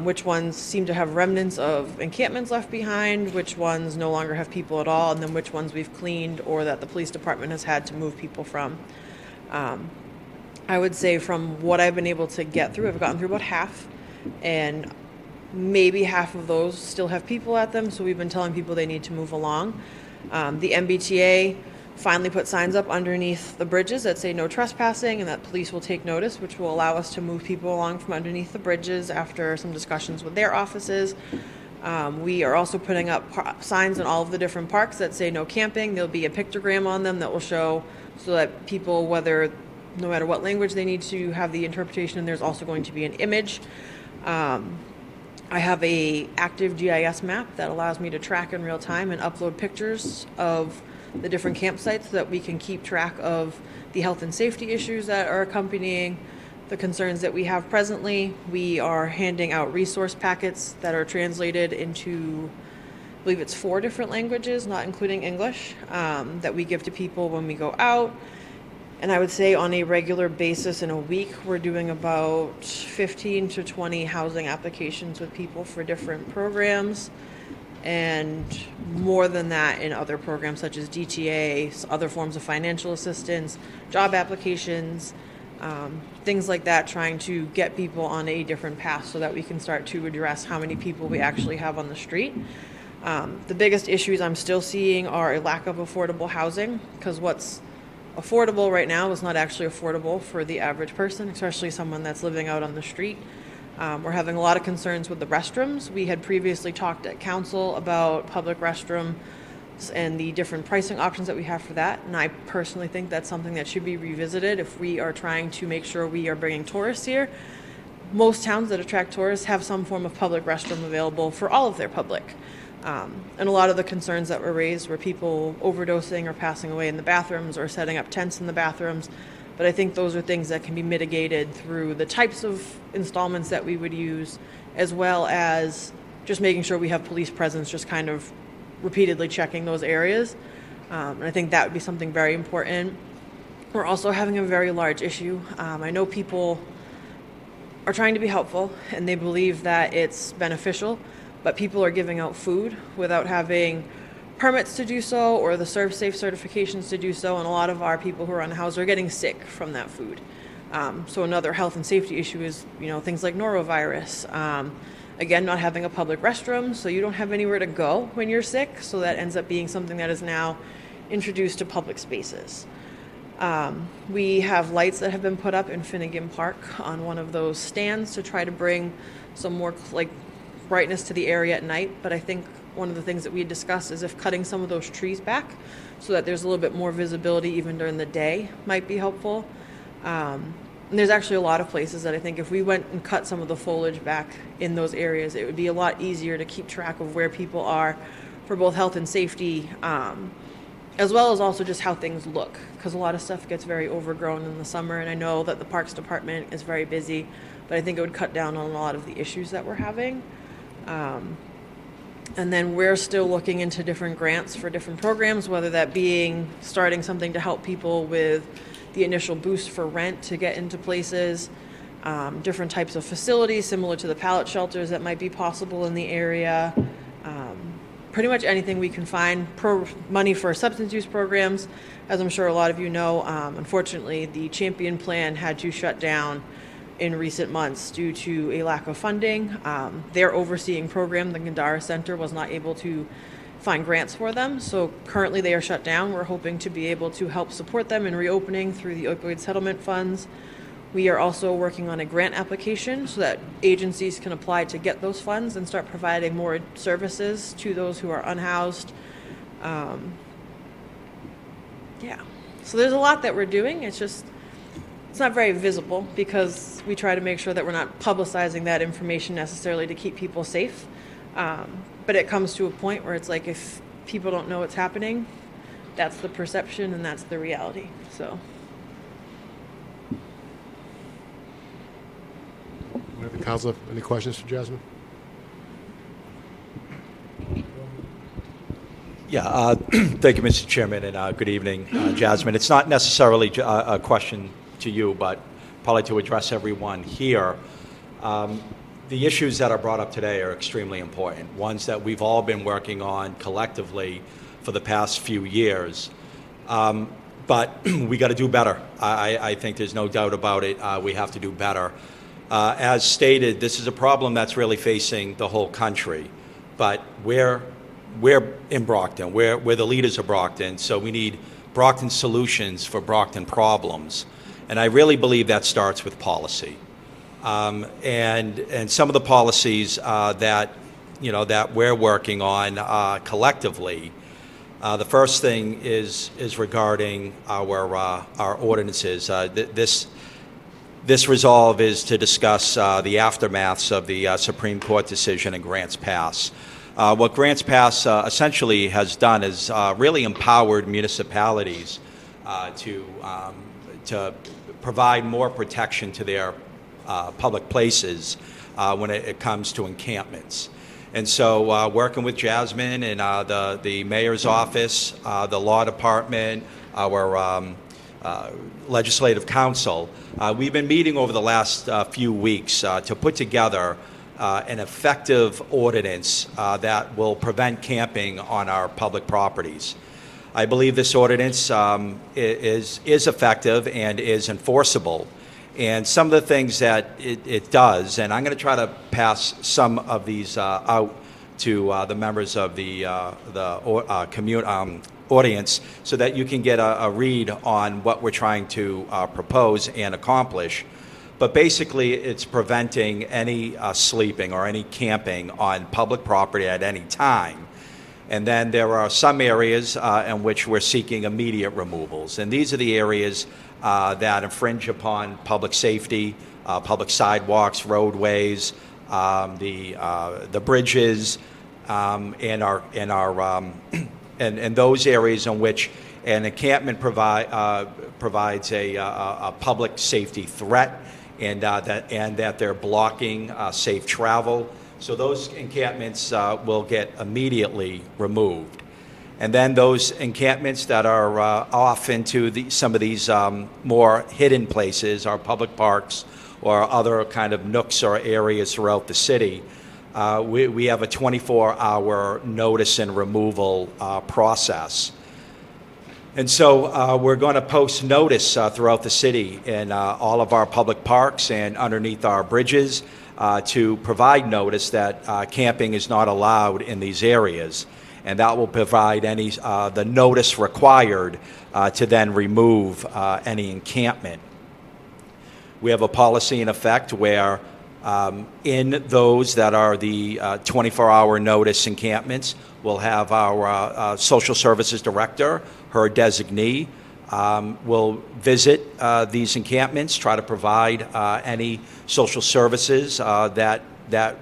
which ones seem to have remnants of encampments left behind, which ones no longer have people at all, and then which ones we've cleaned or that the police department has had to move people from. I would say from what I've been able to get through, I've gotten through about half, and maybe half of those still have people at them, so we've been telling people they need to move along. The MBTA finally put signs up underneath the bridges that say no trespassing and that police will take notice, which will allow us to move people along from underneath the bridges after some discussions with their offices. We are also putting up signs in all of the different parks that say no camping. There'll be a pictogram on them that will show so that people, no matter what language they need to have the interpretation, and there's also going to be an image. I have a active GIS map that allows me to track in real time and upload pictures of the different campsites so that we can keep track of the health and safety issues that are accompanying the concerns that we have presently. We are handing out resource packets that are translated into, I believe it's 4 different languages, not including English, that we give to people when we go out. And I would say on a regular basis in a week, we're doing about 15 to 20 housing applications with people for different programs, and more than that in other programs such as DTA, other forms of financial assistance, job applications, things like that, trying to get people on a different path so that we can start to address how many people we actually have on the street. The biggest issues I'm still seeing are a lack of affordable housing, because what's affordable right now is not actually affordable for the average person, especially someone that's living out on the street. We're having a lot of concerns with the restrooms. We had previously talked at council about public restrooms and the different pricing options that we have for that, and I personally think that's something that should be revisited if we are trying to make sure we are bringing tourists here. Most towns that attract tourists have some form of public restroom available for all of their public. And a lot of the concerns that were raised were people overdosing or passing away in the bathrooms or setting up tents in the bathrooms. But I think those are things that can be mitigated through the types of installments that we would use, as well as just making sure we have police presence, just kind of repeatedly checking those areas. And I think that would be something very important. We're also having a very large issue. I know people are trying to be helpful and they believe that it's beneficial, but people are giving out food without having permits to do so or the Serve Safe certifications to do so, and a lot of our people who are unhoused are getting sick from that food. So another health and safety issue is, things like norovirus. Again, not having a public restroom, so you don't have anywhere to go when you're sick, so that ends up being something that is now introduced to public spaces. We have lights that have been put up in Finnegan Park on one of those stands to try to bring some more brightness to the area at night, but I think one of the things that we had discussed is if cutting some of those trees back so that there's a little bit more visibility even during the day might be helpful. And there's actually a lot of places that I think if we went and cut some of the foliage back in those areas, it would be a lot easier to keep track of where people are for both health and safety, as well as also just how things look, because a lot of stuff gets very overgrown in the summer, and I know that the Parks Department is very busy, but I think it would cut down on a lot of the issues that we're having. And then we're still looking into different grants for different programs, whether that being starting something to help people with the initial boost for rent to get into places, different types of facilities similar to the pallet shelters that might be possible in the area, pretty much anything we can find, money for substance use programs. As I'm sure a lot of you know, unfortunately, the Champion Plan had to shut down in recent months due to a lack of funding. Their overseeing program, the Gandara Center, was not able to find grants for them, so currently they are shut down. We're hoping to be able to help support them in reopening through the opioid settlement funds. We are also working on a grant application so that agencies can apply to get those funds and start providing more services to those who are unhoused. So there's a lot that we're doing. It's not very visible because we try to make sure that we're not publicizing that information necessarily to keep people safe. But it comes to a point where it's like if people don't know what's happening, that's the perception and that's the reality. So. The council, any questions for Jasmine? Yeah, thank you, Mr. Chairman, and good evening, Jasmine. It's not necessarily a question to you, but probably to address everyone here. The issues that are brought up today are extremely important, ones that we've all been working on collectively for the past few years. But we got to do better. I think there's no doubt about it. We have to do better. As stated, this is a problem that's really facing the whole country. But we're in Brockton. We're the leaders of Brockton, so we need Brockton solutions for Brockton problems. And I really believe that starts with policy. And some of the policies that we're working on collectively. The first thing is regarding our ordinances. This resolve is to discuss the aftermaths of the Supreme Court decision in Grants Pass. What Grants Pass essentially has done is really empowered municipalities to provide more protection to their public places when it comes to encampments. And so working with Jasmine and the mayor's office, the law department, our Legislative Council, we've been meeting over the last few weeks to put together an effective ordinance that will prevent camping on our public properties. I believe this ordinance is effective and is enforceable. And some of the things that it does, and I'm going to try to pass some of these out to the members of the audience so that you can get a read on what we're trying to propose and accomplish. But basically, it's preventing any sleeping or any camping on public property at any time. And then there are some areas in which we're seeking immediate removals. And these are the areas that infringe upon public safety, public sidewalks, roadways, the bridges, and those areas in which an encampment provides a public safety threat, and that they're blocking safe travel. So those encampments will get immediately removed. And then those encampments that are off into some of these more hidden places, our public parks or other kind of nooks or areas throughout the city, we have a 24-hour notice and removal process. And so we're going to post notice throughout the city in all of our public parks and underneath our bridges to provide notice that camping is not allowed in these areas. And that will provide the notice required to then remove any encampment. We have a policy in effect where in those that are the 24-hour notice encampments, we'll have our social services director, her designee, will visit these encampments, try to provide any social services that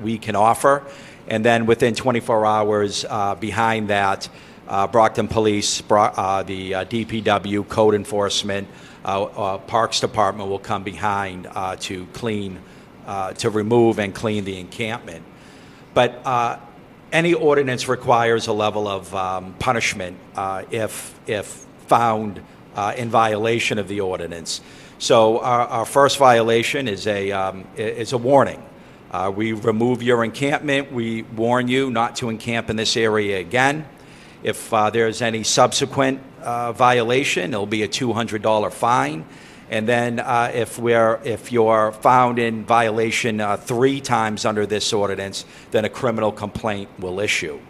we can offer. And then within 24 hours behind that, Brockton Police, the DPW, Code Enforcement, Parks Department will come behind to remove and clean the encampment. But any ordinance requires a level of punishment if found in violation of the ordinance. So our first violation is a warning. We remove your encampment. We warn you not to encamp in this area again. If there's any subsequent violation, it'll be a $200 fine. And then if you're found in violation 3 times under this ordinance, then a criminal complaint will issue.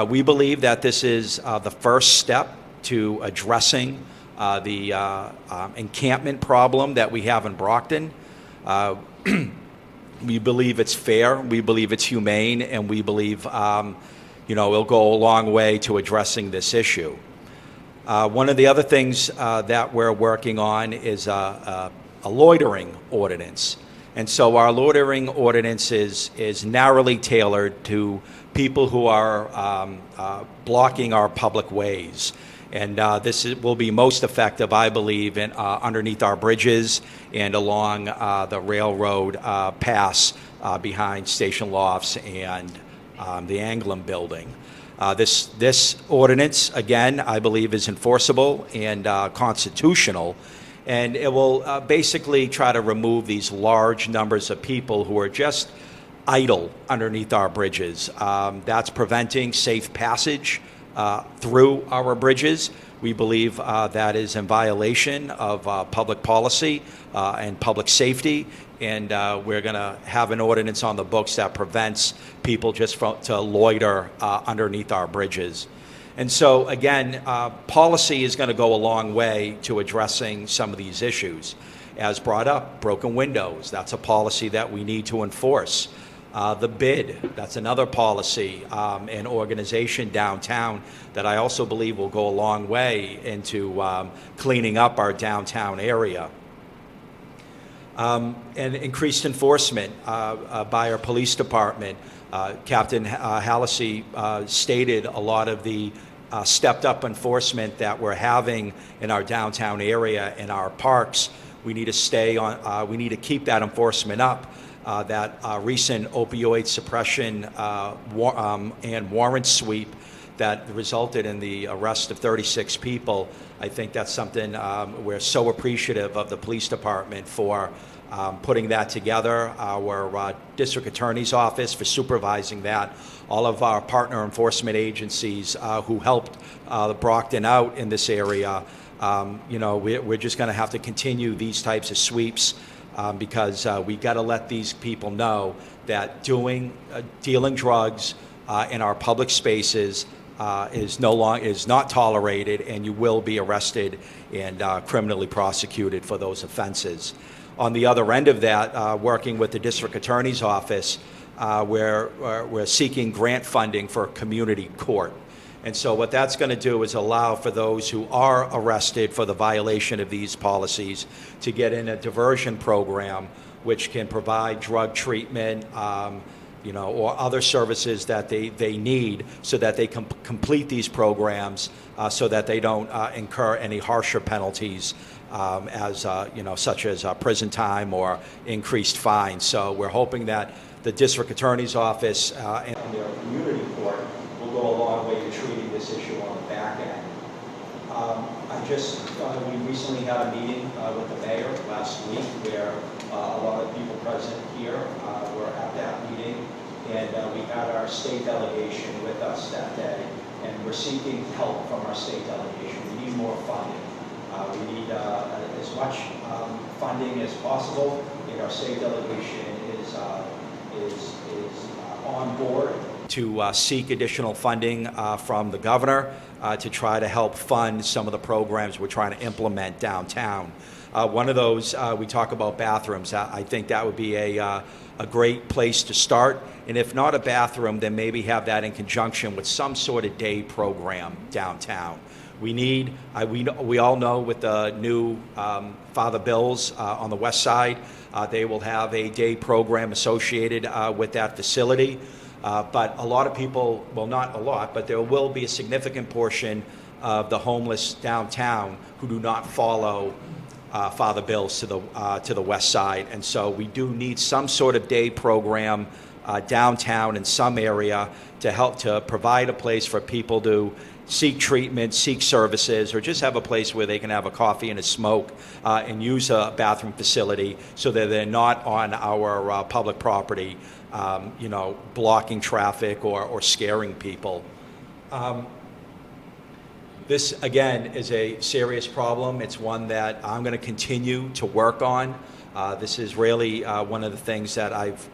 We believe that this is the first step to addressing the encampment problem that we have in Brockton. We believe it's fair, we believe it's humane, and we believe it'll go a long way to addressing this issue. One of the other things that we're working on is a loitering ordinance. And so our loitering ordinance is narrowly tailored to people who are blocking our public ways. And will be most effective, I believe, underneath our bridges and along the railroad pass behind Station Lofts and the Anglin building. This ordinance, again, I believe is enforceable and constitutional, and it will basically try to remove these large numbers of people who are just idle underneath our bridges. That's preventing safe passage through our bridges. We believe that is in violation of public policy and public safety, and we're going to have an ordinance on the books that prevents people just to loiter underneath our bridges. And so, again, policy is going to go a long way to addressing some of these issues. As brought up, broken windows, that's a policy that we need to enforce. The bid, that's another policy and organization downtown that I also believe will go a long way into cleaning up our downtown area. And increased enforcement by our police department. Captain Hallisey stated a lot of the stepped up enforcement that we're having in our downtown area, in our parks. We need to we need to keep that enforcement up. That recent opioid suppression and warrant sweep that resulted in the arrest of 36 people. I think that's something we're so appreciative of the police department for putting that together, our district attorney's office for supervising that, all of our partner enforcement agencies who helped Brockton out in this area. We're just going to have to continue these types of sweeps because we got to let these people know that dealing drugs in our public spaces is not tolerated, and you will be arrested and criminally prosecuted for those offenses. On the other end of that, working with the district attorney's office, we're seeking grant funding for a community court. And so what that's going to do is allow for those who are arrested for the violation of these policies to get in a diversion program which can provide drug treatment, or other services that they need so that they can complete these programs so that they don't incur any harsher penalties such as prison time or increased fines. So we're hoping that the district attorney's office and their community court will go a long way to treating this issue on the back end. We recently had a meeting with the mayor last week where a lot of people present here were at that meeting, and we had our state delegation with us that day, and we're seeking help from our state delegation. We need more funding. We need as much funding as possible, and our state delegation is on board to seek additional funding from the governor to try to help fund some of the programs we're trying to implement downtown. One of those, we talk about bathrooms. I think that would be a great place to start. And if not a bathroom, then maybe have that in conjunction with some sort of day program downtown. We all know with the new Father Bill's on the west side, they will have a day program associated with that facility. But a lot of people, well, not a lot, but there will be a significant portion of the homeless downtown who do not follow Father Bill's to the west side. And so we do need some sort of day program downtown in some area to help to provide a place for people to seek treatment, seek services, or just have a place where they can have a coffee and a smoke and use a bathroom facility so that they're not on our public property, blocking traffic or scaring people. This, again, is a serious problem. It's one that I'm going to continue to work on. This is really one of the things that I've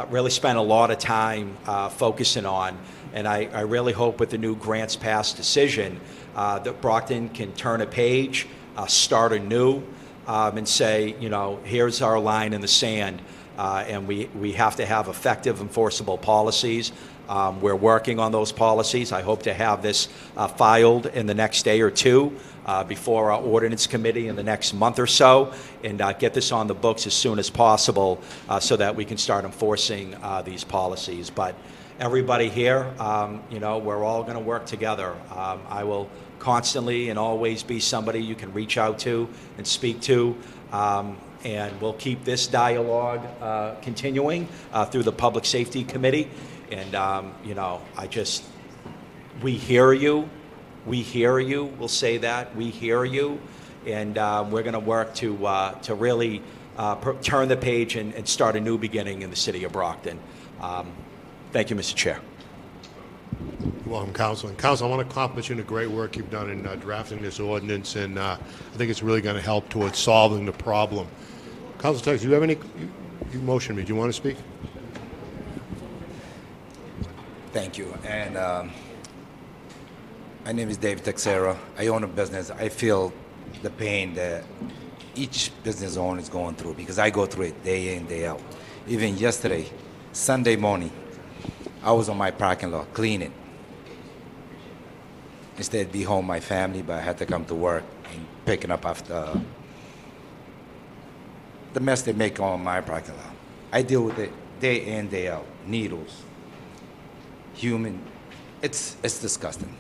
really spent a lot of time focusing on. And I really hope with the new grants pass decision that Brockton can turn a page, start anew, and say, here's our line in the sand. And we have to have effective, enforceable policies. We're working on those policies. I hope to have this filed in the next day or two before our ordinance committee in the next month or so, and get this on the books as soon as possible so that we can start enforcing these policies. But everybody here, we're all going to work together. I will constantly and always be somebody you can reach out to and speak to. And we'll keep this dialogue continuing through the Public Safety Committee. And, we hear you. We hear you. We'll say that. We hear you. And we're going to work to really turn the page and start a new beginning in the city of Brockton. Thank you, Mr. Chair. You're welcome, Council. And Council, I want to compliment you on the great work you've done in drafting this ordinance, and I think it's really going to help towards solving the problem. Council Tex, do you have any? You motioned me. Do you want to speak? Thank you. And my name is Dave Texera. I own a business. I feel the pain that each business owner is going through because I go through it day in, day out. Even yesterday, Sunday morning, I was on my parking lot cleaning. Instead of be home with my family, but I had to come to work and picking up after the mess they make on my parking lot. I deal with it day in, day out. Needles, human, it's disgusting.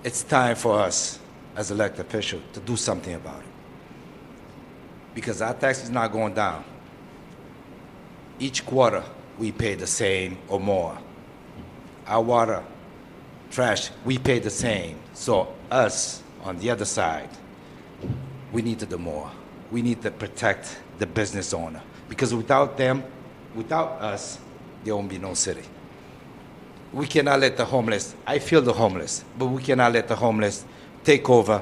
It's time for us as elected officials to do something about it. Because our tax is not going down. Each quarter, we pay the same or more. Our water trash, we pay the same. So us, on the other side, we need to do more. We need to protect the business owner. Because without them, without us, there won't be no city. We cannot let the homeless, I feel the homeless, but we cannot let the homeless take over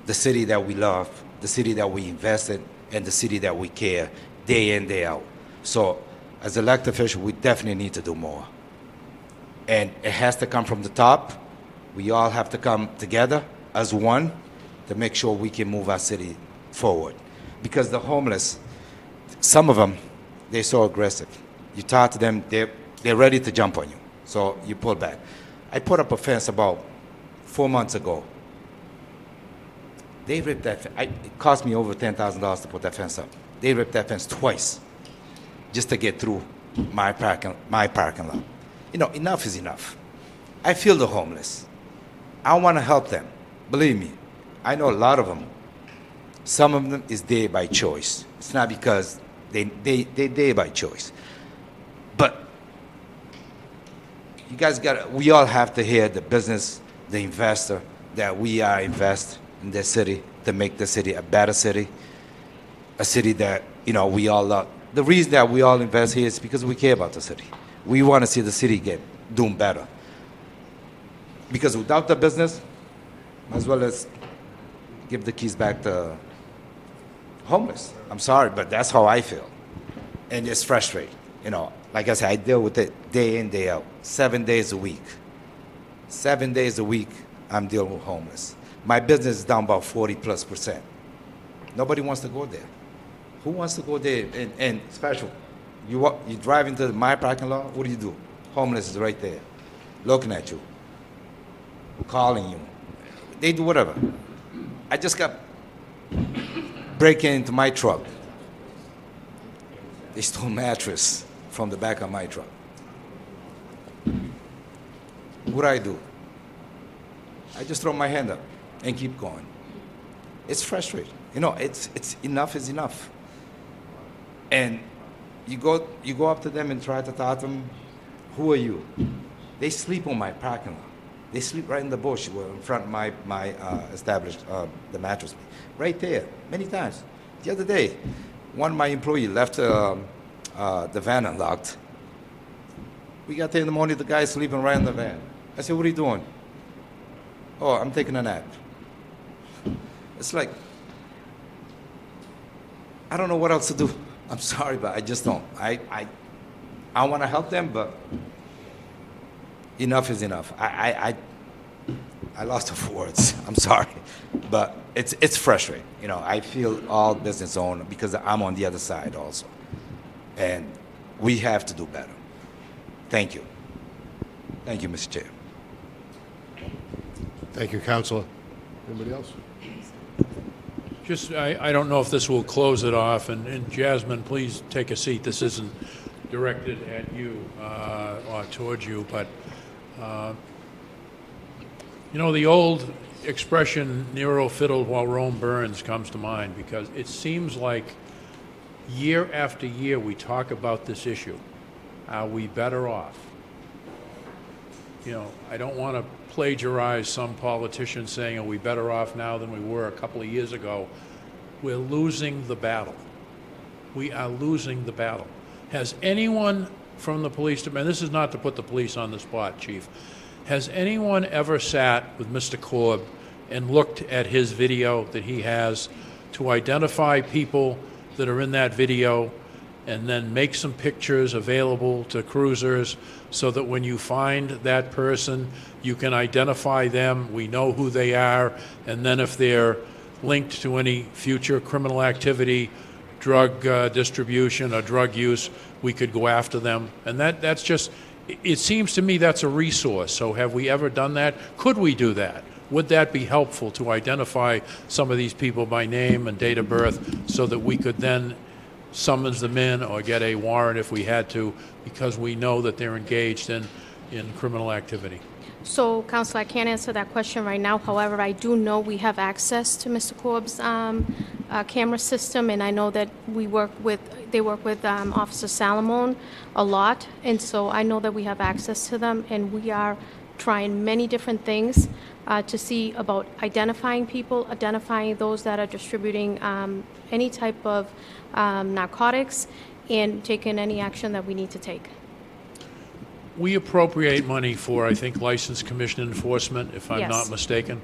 the city that we love, the city that we invest in, and the city that we care day in, day out. So as elected officials, we definitely need to do more. And it has to come from the top. We all have to come together as one to make sure we can move our city forward. Because the homeless, some of them, they're so aggressive. You talk to them, they're ready to jump on you. So you pull back. I put up a fence about 4 months ago. They ripped that fence. It cost me over $10,000 to put that fence up. They ripped that fence twice just to get through my parking lot. You know, enough is enough. I feel the homeless. I want to help them. Believe me, I know a lot of them. Some of them is there by choice. It's not because they're there by choice. But you guys we all have to hear the business, the investor, that we are invest in this city to make the city a better city, a city that, you know, we all love. The reason that we all invest here is because we care about the city. We want to see the city doing better. Because without the business, as well as give the keys back to homeless. I'm sorry, but that's how I feel. And it's frustrating. You know, like I said, I deal with it day in, day out, 7 days a week. 7 days a week, I'm dealing with homeless. My business is down about 40+%. Nobody wants to go there. Who wants to go there? And special, you drive into my parking lot, what do? Homeless is right there, looking at you, calling you. They do whatever. I just got breaking into my truck. They stole mattress from the back of my truck. What do? I just throw my hand up and keep going. It's frustrating. You know, it's enough is enough. And you go up to them and try to talk to them, who are you? They sleep on my parking lot. They sleep right in the bush in front of my established, the mattress. Right there, many times. The other day, one of my employees left the van unlocked. We got there in the morning, the guy sleeping right in the van. I said, what are you doing? Oh, I'm taking a nap. It's like, I don't know what else to do. I'm sorry, but I just don't. I want to help them, but enough is enough. I lost the words. I'm sorry, but it's frustrating. You know, I feel all business owners because I'm on the other side also, and we have to do better. Thank you. Thank you, Mr. Chair. Thank you, Councilor. Anybody else? Just, I don't know if this will close it off, and Jasmine, please take a seat. This isn't directed at you or towards you, but, you know, the old expression, Nero fiddled while Rome burns, comes to mind, because it seems like year after year we talk about this issue. Are we better off? You know, I don't want to plagiarize some politician saying, are we better off now than we were a couple of years ago? We're losing the battle. We are losing the battle. Has anyone from the police department, this is not to put the police on the spot, Chief, has anyone ever sat with Mr. Korb and looked at his video that he has to identify people that are in that video and then make some pictures available to cruisers so that when you find that person, you can identify them, we know who they are, and then if they're linked to any future criminal activity, drug distribution or drug use, we could go after them. And that's just, it seems to me that's a resource. So have we ever done that? Could we do that? Would that be helpful to identify some of these people by name and date of birth so that we could then summons them in or get a warrant if we had to, because we know that they're engaged in criminal activity? So, Councilor, I can't answer that question right now. However, I do know we have access to Mr. Korb's camera system, and I know that they work with Officer Salamone a lot, and so I know that we have access to them, and we are trying many different things to see about identifying people, identifying those that are distributing any type of narcotics, and taking any action that we need to take. We appropriate money for, I think, License Commission Enforcement, if I'm not Yes. mistaken.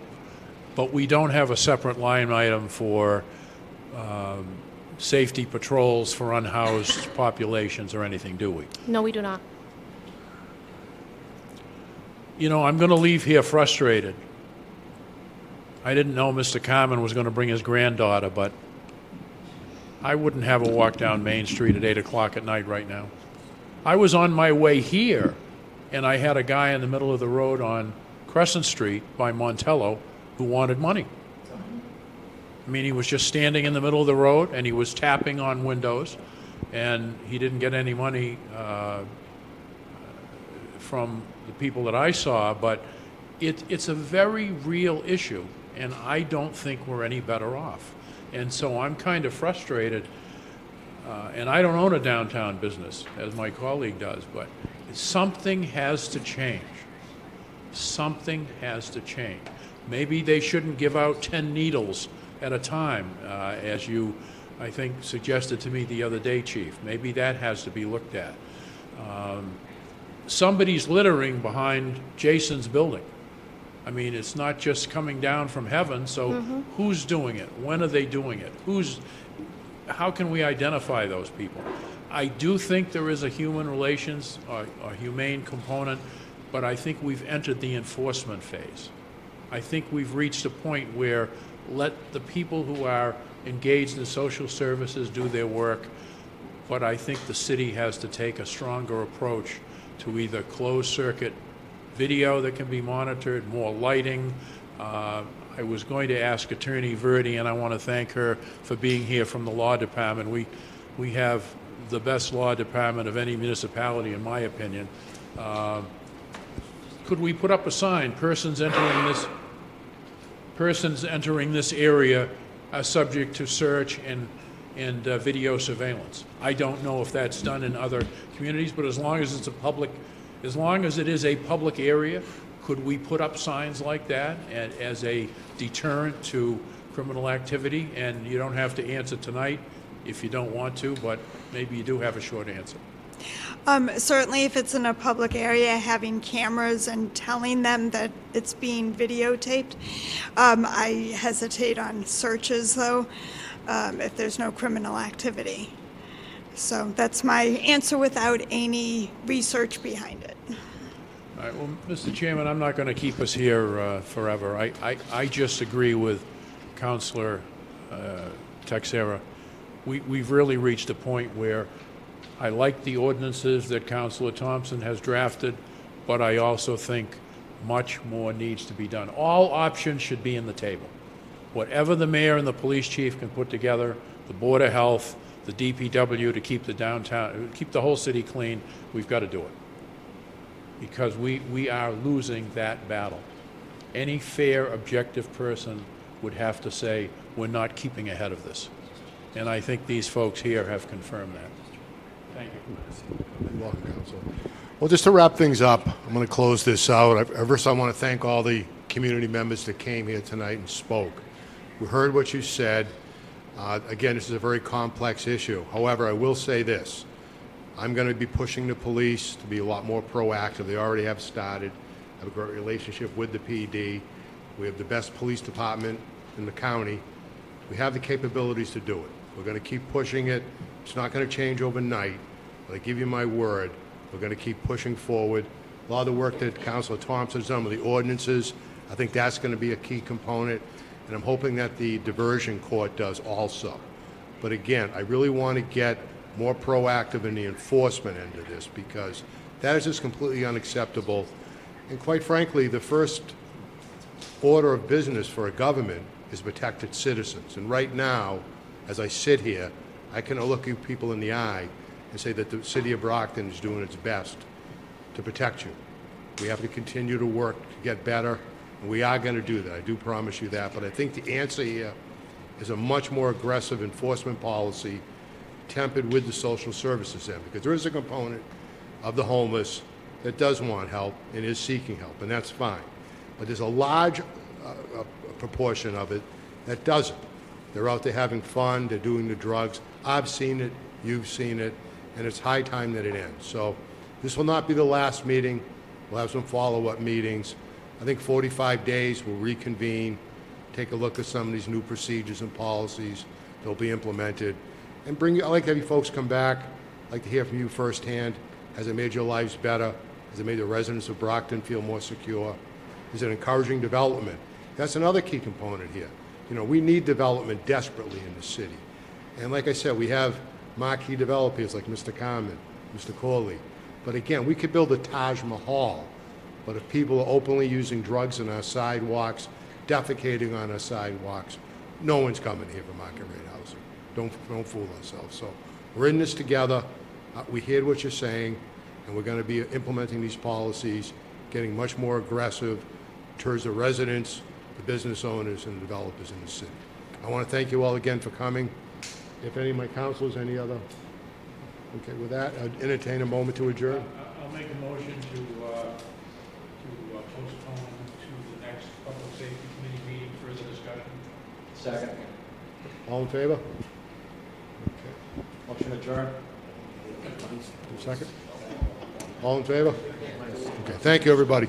But we don't have a separate line item for safety patrols for unhoused populations or anything, do we? No, we do not. You know, I'm going to leave here frustrated. I didn't know Mr. Carmen was going to bring his granddaughter, but I wouldn't have her walk down Main Street at 8 o'clock at night right now. I was on my way here, and I had a guy in the middle of the road on Crescent Street by Montello who wanted money. I mean, he was just standing in the middle of the road, and he was tapping on windows, and he didn't get any money from the people that I saw, but it's a very real issue, and I don't think we're any better off. And so I'm kind of frustrated, and I don't own a downtown business, as my colleague does, but something has to change. Something has to change. Maybe they shouldn't give out 10 needles at a time, as you, I think, suggested to me the other day, Chief. Maybe that has to be looked at. Somebody's littering behind Jason's building. I mean, it's not just coming down from heaven, so who's doing it? When are they doing it? How can we identify those people? I do think there is a human relations or humane component, but I think we've entered the enforcement phase. I think we've reached a point where let the people who are engaged in social services do their work, but I think the city has to take a stronger approach to either closed circuit video that can be monitored, more lighting. I was going to ask Attorney Verdi, and I want to thank her for being here from the law department. We have the best law department of any municipality, in my opinion. Could we put up a sign, persons entering this area are subject to search and video surveillance? I don't know if that's done in other communities, but as long as it is a public area, could we put up signs like that as a deterrent to criminal activity? And you don't have to answer tonight if you don't want to, but maybe you do have a short answer. Certainly, if it's in a public area, having cameras and telling them that it's being videotaped. I hesitate on searches, though, if there's no criminal activity. So that's my answer without any research behind it. All right, well, Mr. Chairman, I'm not going to keep us here forever. I just agree with Councilor Texera. We've really reached a point where I like the ordinances that Councilor Thompson has drafted, but I also think much more needs to be done. All options should be in the table. Whatever the mayor and the police chief can put together, the Board of Health, the DPW to keep the downtown, keep the whole city clean, we've got to do it. Because we are losing that battle. Any fair, objective person would have to say, we're not keeping ahead of this. And I think these folks here have confirmed that. Thank you. You're welcome, Council. Well, just to wrap things up, I'm going to close this out. First, I want to thank all the community members that came here tonight and spoke. We heard what you said. Again, this is a very complex issue. However, I will say this. I'm going to be pushing the police to be a lot more proactive. They already have started. I have a great relationship with the PD. We have the best police department in the county. We have the capabilities to do it. We're going to keep pushing it. It's not going to change overnight, but I give you my word, we're going to keep pushing forward. A lot of the work that Councilor Thompson's done with the ordinances, I think that's going to be a key component, and I'm hoping that the diversion court does also. But again, I really want to get more proactive in the enforcement end of this, because that is just completely unacceptable. And quite frankly, the first order of business for a government is protect its citizens. And right now, as I sit here, I can look you people in the eye and say that the city of Brockton is doing its best to protect you. We have to continue to work to get better, and we are going to do that. I do promise you that. But I think the answer here is a much more aggressive enforcement policy tempered with the social services end, because there is a component of the homeless that does want help and is seeking help, and that's fine. But there's a large proportion of it that doesn't. They're out there having fun, they're doing the drugs. I've seen it, you've seen it, and it's high time that it ends. So this will not be the last meeting. We'll have some follow-up meetings. I think 45 days, we'll reconvene, take a look at some of these new procedures and policies that'll be implemented, and I'd like to have you folks come back. I'd like to hear from you firsthand. Has it made your lives better? Has it made the residents of Brockton feel more secure? Is it encouraging development? That's another key component here. You know, we need development desperately in the city. And like I said, we have marquee developers like Mr. Carmen, Mr. Corley. But again, we could build a Taj Mahal, but if people are openly using drugs on our sidewalks, defecating on our sidewalks, no one's coming here for market rate housing. Don't fool ourselves. So we're in this together. We hear what you're saying, and we're going to be implementing these policies, getting much more aggressive towards the residents, the business owners, and the developers in the city. I want to thank you all again for coming. If any of my councilors, any other? Okay, with that, I'd entertain a moment to adjourn. I'll make a motion to postpone to the next public safety committee meeting, further discussion. Second. All in favor? Motion adjourned. Second? All in favor? Okay, thank you, everybody.